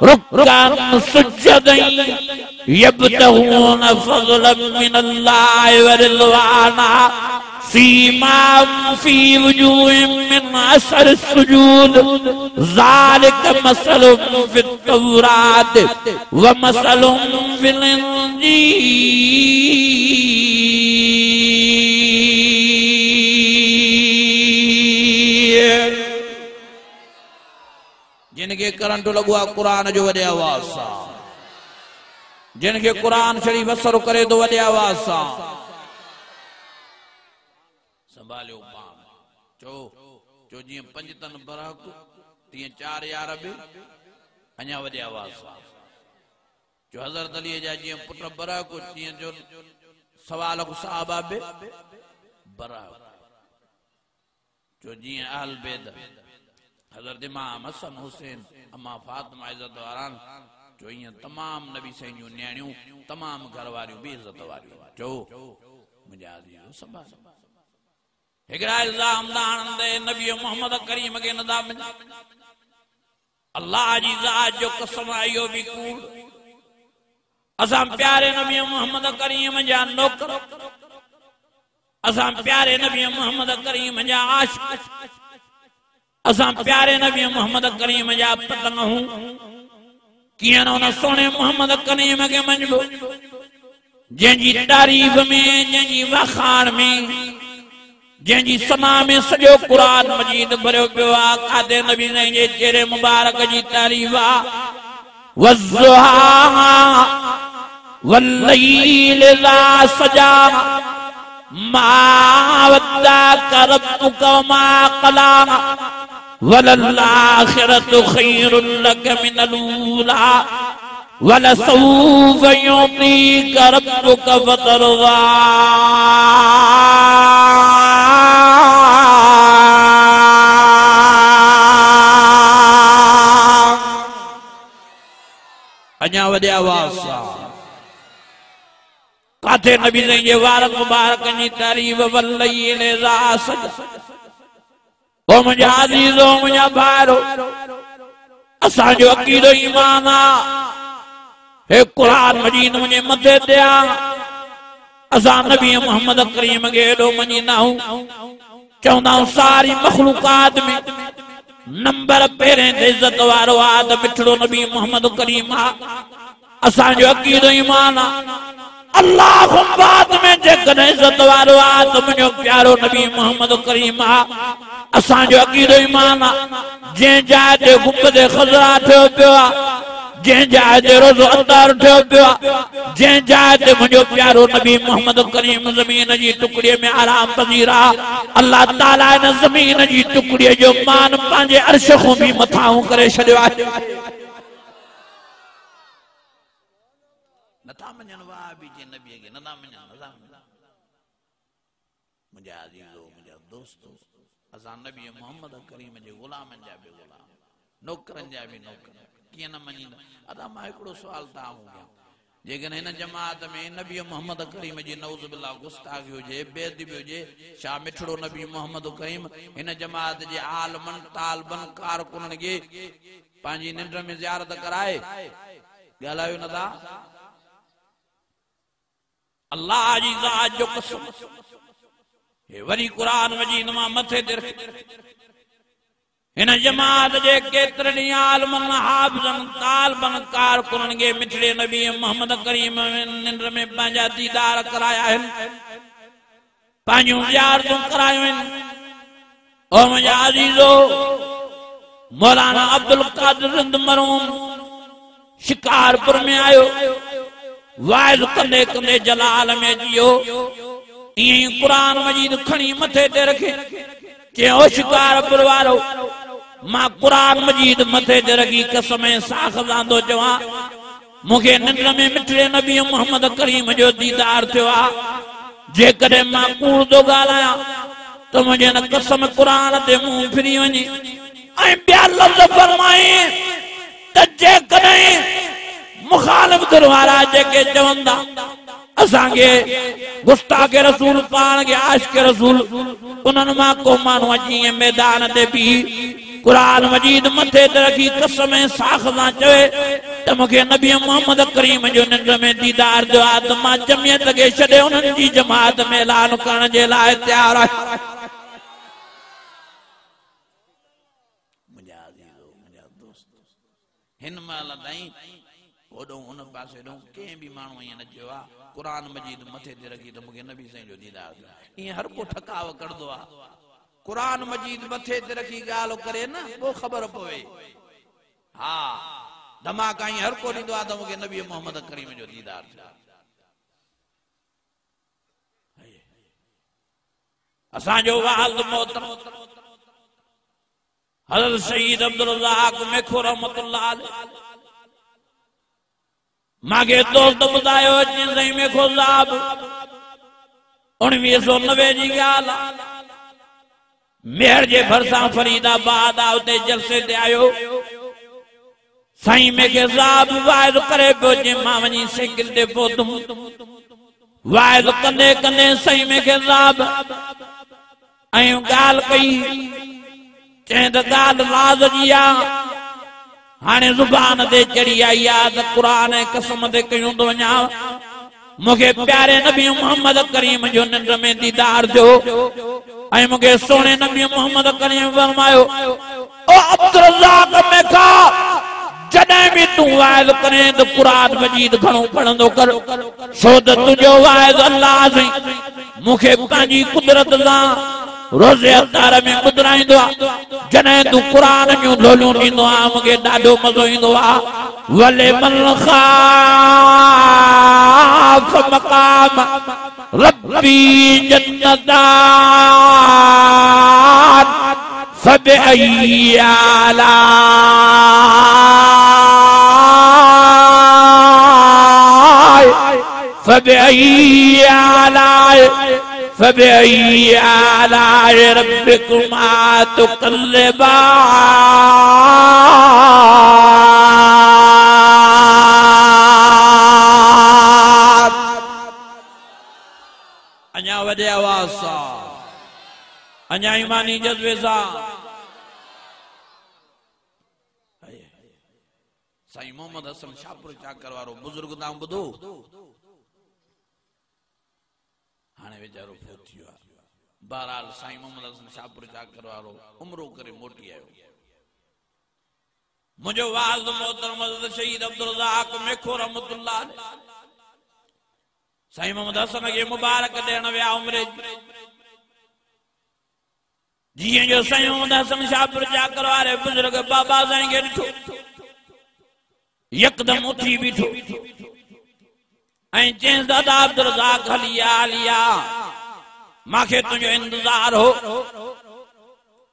रुक्कान सुज्जदन यब्तगून फज़लन मिनल्लाहि व रिज़वाना सीमाहुम फी वजूहिहिम मिन असर सुजूद ज़ालिक मसलुहुम फित तौरात व मसलुहुम फिल इंजील जिनके करंट लगो आहे कुरान जो वॾे आवाज़ सां जिनके कुरान शरीफ असर करे तो वॾे आवाज़ सां संभालियो पाण चो जीअं पंज तन बराक तीअं चार यार बि अञा वॾे आवाज़ सां जो हज़रत अली जा जीअं पुट बराक तीअं जो सवाल साहबा बि बराक जो जीअं अहल बैत हज़रत इमाम हसन हुसैन अम्मा फातिमा इज़्ज़त वारान जो ईअं तमाम नबी साईं जूं न्याणियूं तमाम घर वारियूं भी इज़्ज़त वारियूं चो मुंहिंजा अज़ीज़ो संभाल हिकिड़ा इल्ज़ाम था हणंदे नबी मोहम्मद करीम खे नथा मञनि अल्लाह जी ज़ात जो कसम आहे इहो बि कूड़ असां प्यारे नबी मोहम्मद करीम जा नौकर असां प्यारे नबी मोहम्मद करीम जा आशिक असां प्यारे नबी मोहम्मद करीम जा पतंग हूं कियां न उन सोने मोहम्मद करीम खे मञबो जंहिंजी तारीफ़ में जंहिंजी वखाण में जंहिंजी सना में सॼो क़ुरान मजीद भरियो पियो आहे कादे नबी साईं जे चेहरे मुबारक जी तारीफ़ आहे वज़्ज़ुहा वल्लैल ला सजा मा वद्दाक रब्बुक मा क़ला वलल्लाखिरतु खैरुल लक मिनल ऊला वलसौफ युतीक रब्बुक फतरज़ा अञा वॾे आवाज़ सां काथे नबी साईं जे वारनि मुबारकनि जी तारीफ़ वल्लैल ज़ा सजा ओ मुंहिंजा अज़ीज़ो मुंहिंजा भाइरो असांजो अक़ीदो ईमान आहे हे क़ुरान मजीद मुंहिंजे मथे ते आहे असां नबी मोहम्मद करीम खे हेॾो मञींदा आहियूं चवंदा आहियूं सारी मखलूकात में नंबर पहिरें ते इज़त वारो आहे त मिठड़ो नबी मोहम्मद करीम आहे असांजो अक़ीदो ईमान आहे अल्लाह खां बाद में जेकॾहिं इज़त वारो आहे त मुंहिंजो प्यारो नबी मोहम्मद करीम आहे असांजो अक़ीदो ईमान आहे जंहिं जाइ ते गुंबद ख़ज़रा ठहियो पियो आहे जंहिं जाइ ते रोज़ो अतार ठहियो पियो आहे जंहिं जाइ ते मुंहिंजो प्यारो नबी मोहम्मद करीम ज़मीन जी टुकड़ीअ में आराम पज़ीर आहे अल्लाह ताला इन ज़मीन जी टुकड़ीअ जो मान पंहिंजे अर्श खां बि मथां करे छॾियो आहे नथा मञनि वाह बि जे नबीअ खे नथा मञनि मुंहिंजा अज़ीज़ो मुंहिंजा दोस्तो असां नबी मोहम्मद करीम जे ग़ुलामनि जा बि ग़ुलाम नौकरनि जा बि नौकर कीअं न मञींदा अदा मां हिकिड़ो सुवाल तव्हां कयां जेकॾहिं हिन जमात में नबी मोहम्मद करीम जी नऊज़ बिल्लाह गुस्ताखी हुजे बेअदबी हुजे छा मिठड़ो नबी मोहम्मद करीम हिन जमात जे आलमन तालबन कारकुननि खे पंहिंजी निंड में ज़ियारत कराए ॻाल्हायो नथा अल्लाह जी ज़ात जो कसम हे वरी कुरान मजीद मां मथे ते रख इन जमात जे केतरनि आलमन हाफ़िज़न तालिबन कारकुननि खे मिठड़े नबी मोहम्मद करीम निंड में पंहिंजा दीदार कराया आहिनि पंहिंजूं ज़ियारतूं करायूं आहिनि ओ मुंहिंजा अज़ीज़ो मौलाना अब्दुल कादिर रिंद मरहूम शिकारपुर में आयो वाइज़ कंदे कंदे जलाल में जियो इं कुरान मजीद खणी मथे ते रखे के ओ शिकारपुर वारो मां कुरान मजीद मथे ते रखी कसम साखजांदो चवा मुखे निंड में मिठड़े नबी मोहम्मद करीम जो दीदार थियो आ जेकॾहिं मां कूड़ थो ॻाल्हायां त मुंहिंजे न कसम कुरान ते मुंहुं फिरी वञे ऐं ॿिया लफ़्ज़ फरमाए त जेकॾहिं मुखालिफ़ दिल वारा जेके चवंदा असांखे गुस्ताख़ रसूल पाण खे आशिक़ रसूल उन्हनि मां को माण्हू अची मैदान ते भी कुरान मजीद मथे ते रखी कसम साख सां चवे त मूंखे नबी मोहम्मद करीम जो निंड में दीदार थियो आहे त मां जमियत खे छॾे उन्हनि जी जमात में ऐलान करण जे लाइ तयार आहियां। मुंहिंजा अज़ीज़ो मुंहिंजा दोस्त हिन महिल ताईं होॾो हुन पासे ॾों कंहिं बि माण्हू ईअं न चयो आहे कुरान मजीद मथे ते रखी त मूंखे नबी साईं जो दीदार थियो आहे। ईअं हर को ठकाव करदो आहे कुरान मजीद मथे ते रखी ॻाल्हि करे न पोइ ख़बर पवे हा धमाका ईअं हर को ॾींदो आहे त मूंखे नबी मोहम्मद करीम जो दीदार थियो आहे। असांजो वालिद मोहतरम हज़रत शहीद अब्दुल रज़ाक मेखो रहमतुल्लाह अलैह मांखे दोस्त ॿुधायो अची साईं मेखो साहब 1990 जी ॻाल्हि आहे मेहर जे भरसां फरीदाबाद आ उते जलसे ते आयो साईं मेखे साहब वाइज़ करे पियो जे मां वञी साइकिल ते पहुतुम वाइज़ कंदे कंदे साईं मेखे साहब ऐं ॻाल्हि कई चई त ॻाल्हि राज़ जी आहे हाणे ज़ुबान ते चढ़ी आई आहे त क़ुरान ऐं कसम ते कयूं थो वञा मूंखे प्यारे नबी मोहम्मद करीम जो निंड में दीदार थियो ऐं मूंखे सोने नबी मोहम्मद करीम फरमायो ओ अब्दुल रज़ाक मेखा जॾहिं बि तूं वाइज़ करे त क़ुरान मजीद घणो पढ़ंदो कर छो त तुंहिंजो वाइज़ अल्लाह साईं मूंखे पंहिंजी कुदरत सां रोज़े अवतार में ॿुधाईंदो आहे जॾहिं तूं क़ुरान जूं लोलियूं ॾींदो आहे मूंखे ॾाढो मज़ो ईंदो आहे वले मन ख़ाफ़ मक़ाम रब्बी जन्नतान फबिअय्यि आलाए रब्बिकुमा तुकल्लिबान। अञा वॾे आवाज़ सां अञा ईमानी जज़्बे सां साईं मोहम्मद हसन शाहपुर चाकर वारो बुजुर्ग तव्हां ॿुधो हाणे वीचारो फोत थियो आहे बहरहाल साईं मोहम्मद हसन शाहपुर चाकर वारो उमरो करे मोटी आयो मुंहिंजो वालिद मोहतरम हज़रत शहीद अब्दुल रज़ाक मेखो रहमतुल्लाह अलैह साईं मोहम्मद हसन खे मुबारक ॾियण विया उमरे जीअं जो साईं मोहम्मद हसन शाहपुर चाकर वारे बुजुर्ग बाबा साईं खे ॾिठो यकदम उथी बीठो ऐं चयंसि दादा अब्दुल रज़ाक हलिया मांखे तुंहिंजो इंतज़ार हो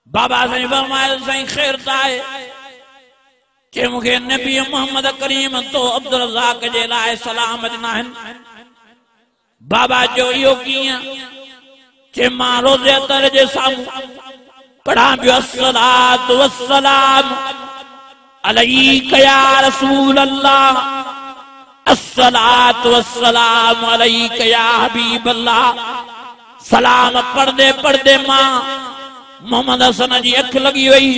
बाबा साईं फरमायो साईं ख़ैर त आहे के मूंखे नबी मोहम्मद करीम तो अब्दुल रज़ाक जे लाइ सलाम ॾिना आहिनि बाबा जो इहो कीअं के मां रोज़े अतर जे साम्हूं पढ़ां पियो अस्सलातु वस्सलाम अलैका या रसूल अल्लाह अस्सलातु वस्सलाम अलैका या हबीब अल्लाह सलाम पढ़दे पढ़दे मां मोहम्मद हसन जी अख लगी वई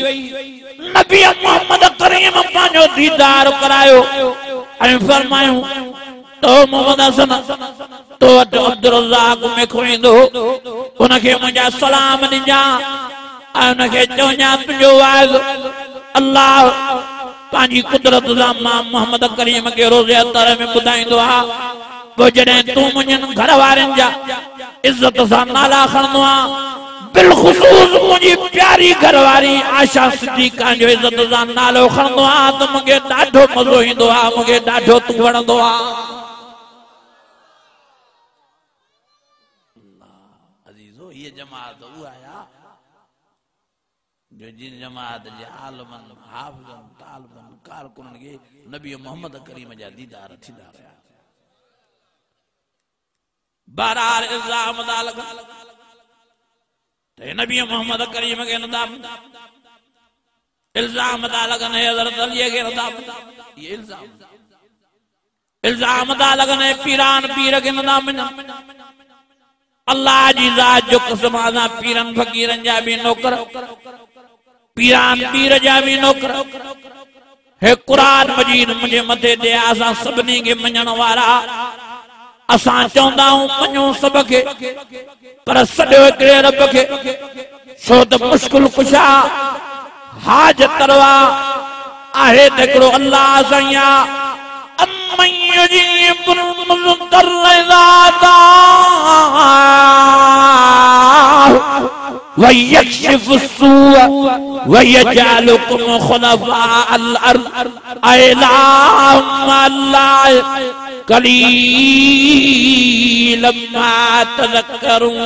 नबी मोहम्मद करीम पंहिंजो दीदार करायो ऐं फरमायूं तो मोहम्मद हसन तो अब्दुल रज़ाक में खोईंदो उनके मुझा सलाम ॾिजा उनके चवञा तुंहिंजो वाइदो अल्लाह पांजी कुदरत सां मां मोहम्मद करीम के रोज़े अतर में ॿुधाईंदो आहे पोइ जॾहिं तूं मुंहिंजनि घर वारनि जा इज्जत सां नाला खणंदो आहे बिलखुसूस मुझी प्यारी घरवारी आशा सिद्दीक़ा जो इज्जत सां नालो खणंदो आहे त मूंखे ॾाढो मज़ो ईंदो आहे मूंखे ॾाढो तूं वणंदो आहे अजीजो ये जमात उहा आहे जो जिन जमात जे आलमन हाफ़िज़न तालिबन कारकुनन के नबी मोहम्मद करीम जा दीदार थींदा रहिया बहरहाल इल्ज़ाम दा लॻा ते नबी मोहम्मद करीम के नदाम इल्ज़ाम दा लगन है हज़रत अली के नदाम ये इल्ज़ाम दा लगन है पीरान पीर के नदाम अल्लाह जी ज़ात जो कसम आज़ा पीरन फकीरन जा भी नौकर पीरान पीर जा भी नौकर है कुरान मजीद मुझे मथे दे आज़ा सबनी के मञण वारा असां चवंदा आहियूं मञूं सभ खे पर सॼो हिकिड़े रब खे छो त मुश्किल कुशा हाजत रवा आहे त हिकिड़ो अल्लाह सैया अम्मन युजीबुल मुज़्तर इज़ा दअाहु व यक्शिफु स्सूअ व यजअलुकुम खुलफाअल अर्द अइलाहुम अल्लाह कलीलन मा तज़क्करून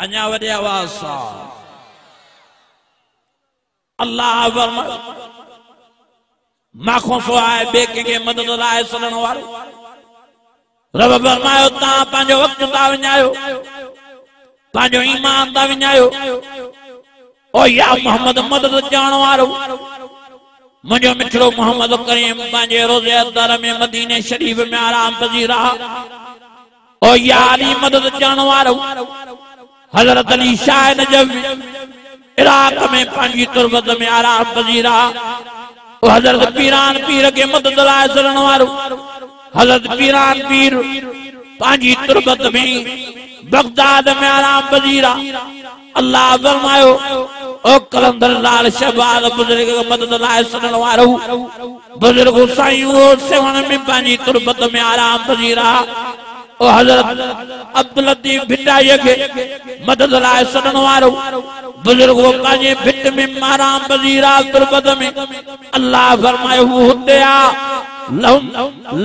अञा वॾे आवाज़ सां अल्लाह फरमाए माखों सवाइ ॿिए कंहिंखे मदद लाइ सॾण वारो रब फरमायो तव्हां पंहिंजो वक़्तु था विञायो पंहिंजो ईमान था विञायो ओ या मोहम्मद मदद चवण वारो मुझो मिठड़ो मोहम्मद करीम पंहिंजे रोज़े अतर में मदीने शरीफ में आराम पजीर रहा ओ या अली मदद चवण वारो हजरत अली शाह नजफ इराक में पंहिंजी तुर्बत में आराम पजीर रहा ओ हजरत पीरान पीर के मदद लाइ सॾण वारो हजरत पीरान पीर पंहिंजी तुर्बत में बगदाद में आराम पजीरा अल्लाह फरमायो ओ कलंदर लाल शहबाज बुजुर्ग मदद लाइ सॾण वारो बुजुर्ग साईं सेवण में पंहिंजी तुर्बत में आराम पजीरा ओ हजरत अब्दुल लतीफ भिटाई के मदद लाइ सॾण वारो बुजुर्ग पंहिंजे भिट में आराम पजीरा तुर्बत में अल्लाह फरमायो हुते आ लहुम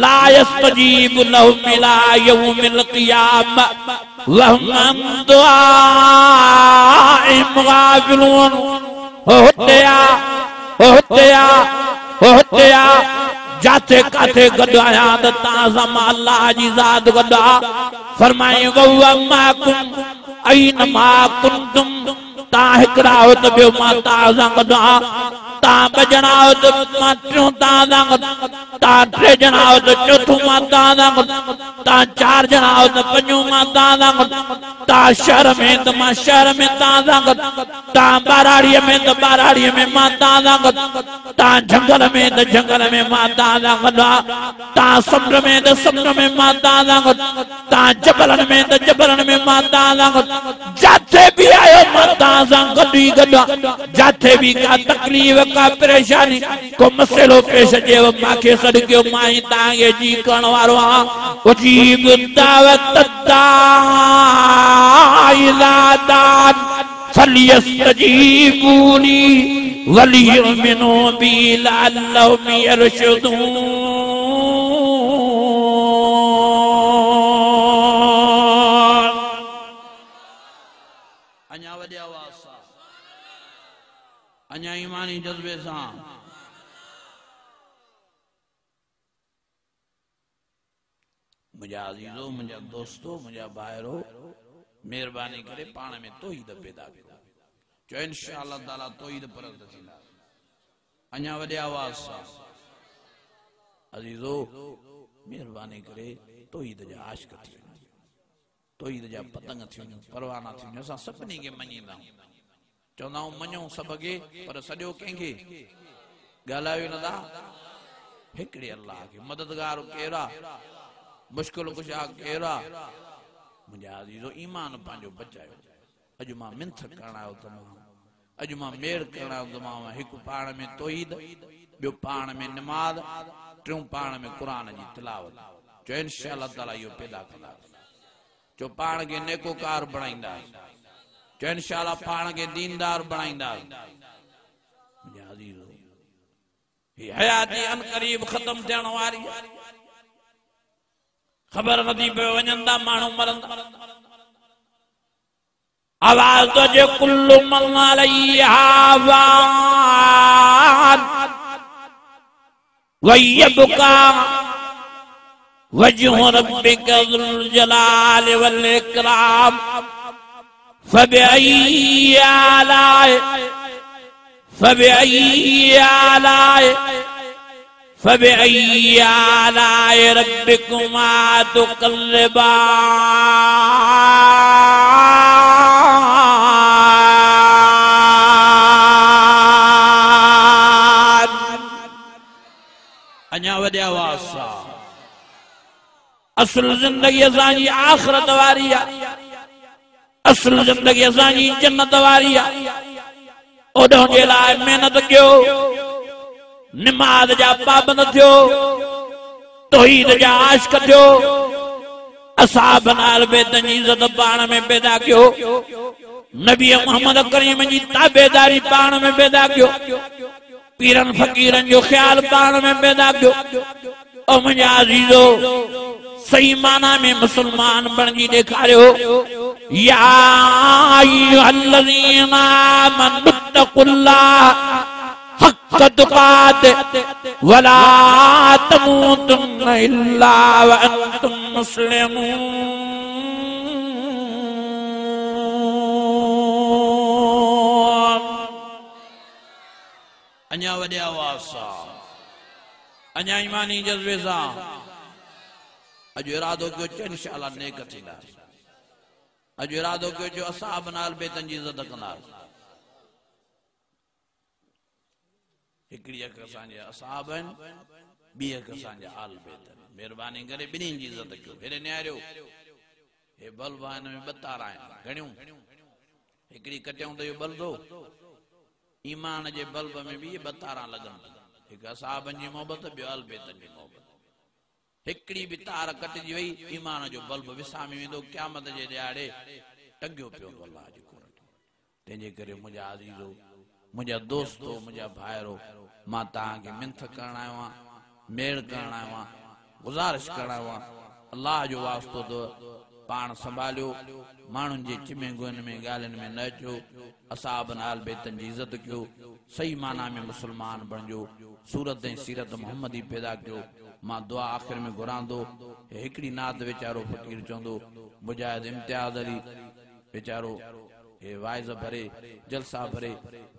ला यस्तजीबु लहुम इला यौमिल क़ियामह वहुम अन दुआइहिम गाफिलून होते आ जाते काथे गॾु आया त तव्हां सां मां अल्लाह जी ज़ात गॾु आ फरमाई वहुव माकुम ऐनमा कुंतुम तव्हां हिकिड़ा हो त ॿियो मां तव्हां सां गॾु आ तव्हां ॿ ॼणा हो त मां टियों तव्हां सां गॾु तव्हां टे ॼणा हो त चौथों मां तव्हां सां गॾु तव्हां चार ॼणा हो त पंजों मां तव्हां सां गॾु तव्हां शहर में त मां शहर में तव्हां सां गॾु तव्हां ॿाराड़ीअ में त ॿाराड़ीअ में मां तव्हां सां गॾु तव्हां झंगल में त झंगल में मां तव्हां सां गॾु आहियां तव्हां समुंड में त समुंड में मां तव्हां सां गॾु तव्हां जबलनि में त जबलनि में मां तव्हां सां गॾु जिथे बि आयो मां तव्हां सां गॾु ई गॾु आहियां जिथे बि का तकलीफ़ का परेशानी को मसइलो पेश अचेव मूंखे सॾु कयो मां ई तव्हांखे जी करण वारो आहियां उजीब दावत दाई इला दान फलियस्तजीबू ली वलियुमिनू बी लअल्लहुम यरशुदून अञा वॾे आवाज़ सां अञा ईमानी जज्बे सां मुझा अजीजो मुझा दोस्तो मुझा भाइरो मेहरबानी करे पाण में तौहीद पैदा कयो जो इंशाअल्लाह ताला तौहीद परस्त थींदा अञा वॾे आवाज़ सां अजीजो मेहरबानी करे तौहीद जा आशिक़ थी तौहीद जा पतंग थी परवाना थी असां सभिनी खे मञींदा आहियूं चवंदा मञूं सब के पर सॼो कंहिंखे ॻाल्हायो न था हिकिड़े अल्लाह के मददगार केरु आहे मुश्किल कुशा केरु आहे मुंहिंजा अज़ीज़ो ईमान पंहिंजो बचायो अॼु मां मिंथ करण आयो तमामु अॼु मां मेड़ करण आयो तमामु हिकु पाण में तौहीद ॿियो पाण में निमाज़ टियों पाण में क़ुरान जी तिलावत जो इंशाअल्लाह ताला इहो पैदा कंदासीं जो पाण खे नेकोकार बणाईंदासीं जो इंशाअल्लाह पाण खे दीनदार बणाईंदासीं मुंहिंजा अज़ीज़ो ही हयाती अन करीब खत्म थियण वारी खबर नथी पियो वञनि था माण्हू मरंदा आवाज़ तो जे कुल्लु मन अलैहा फ़ान वयबका वजहु रब्बिका ज़ुल जलाल वल इकराम फबिअय्यि आलाए रब्बिकुमा तुकल्लिबान अञा वॾे आवाज़ सां असल जिंदगी असांजी आख़िरत वारी आहे असल जिंदगी असांजी जन्नत वारी आहे ओॾों जे लाइ महिनत कयो निमाज़ जा पाबंद थियो तौहीद जा आशिक़ थियो असहाब नाल बेदन जी इज़त पाण में पैदा कयो नबी मोहम्मद करीम जी ताबेदारी पाण में पैदा कयो पीरन फकीरन जो ख्याल पाण में पैदा कयो ओ मुंहिंजा अज़ीज़ो सही माना में मुसलमान बणजी ॾेखारियो या अय्युहल्लज़ीना आमनू तक़ुल्लाह हक़ तुक़ाते वला तमूतुन्न इल्ला व अंतुम मुस्लिमून अञा वॾे आवाज़ सां अञा ईमानी जज़्बे सां अॼु इरादो कयो जो इंशाअल्लाह नेक थींदासीं अॼु इरादो कयो जो असहाब नाल बेतन जी इज़त कंदासीं हिकिड़ी अख असांजे असहाब आहिनि ॿी अख असांजा आल बेत महिरबानी करे ॿिन्हिनि जी इज़त कयो हेॾे निहारियो हे बल्ब आहिनि में ॿ तारा आहिनि घणियूं हिकिड़ी कटियूं त इहो बल्ब ईमान जे बल्ब में बि ॿ तारा लॻनि हिकु असहाबनि जी मोहबत ॿियो आल बेतनि जी मोहबत हिकिड़ी बि तार कटिजी वई ईमान जो बल्ब विसामी वेंदो क़यामत जे ॾियारे टंगियो पियो अल्लाह जी कोरट तंहिंजे करे मुंहिंजा अज़ीज़ो मुंहिंजा दोस्तो मुंहिंजा भाइरो मां तव्हांखे मिंथ करण आयो आहियां मेड़ करण आयो आहियां गुज़ारिश करण आयो आहियां अल्लाह जो वास्तो तो पाण संभालियो माण्हुनि जे चिमे गुन में ॻाल्हियुनि में न अचो असहाब नाल बेतन जी इज़त कयो सही माना में मुसलमान बणिजो सूरत ऐं सीरत मोहम्मदी पैदा कयो मां दुआ आख़िर में घुरांदो हिकिड़ी नात वीचारो फ़कीर चवंदो मुजाहिद इम्तियाज़ अली वीचारो हे वाइज़ भरे जलसा भरे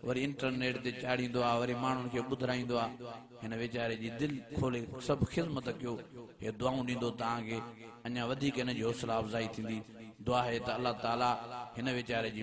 वरी इंटरनेट ते चाढ़ींदो आहे वरी माण्हुनि खे ॿुधाईंदो आहे हिन वीचारे जी दिलि खोले सभु ख़िदमत कयो हे दुआऊं ॾींदो तव्हांखे अञा वधीक हिन जी हौसला अफ़ज़ाई थींदी दुआ आहे त अल्लाह ताला हिन वीचारे जी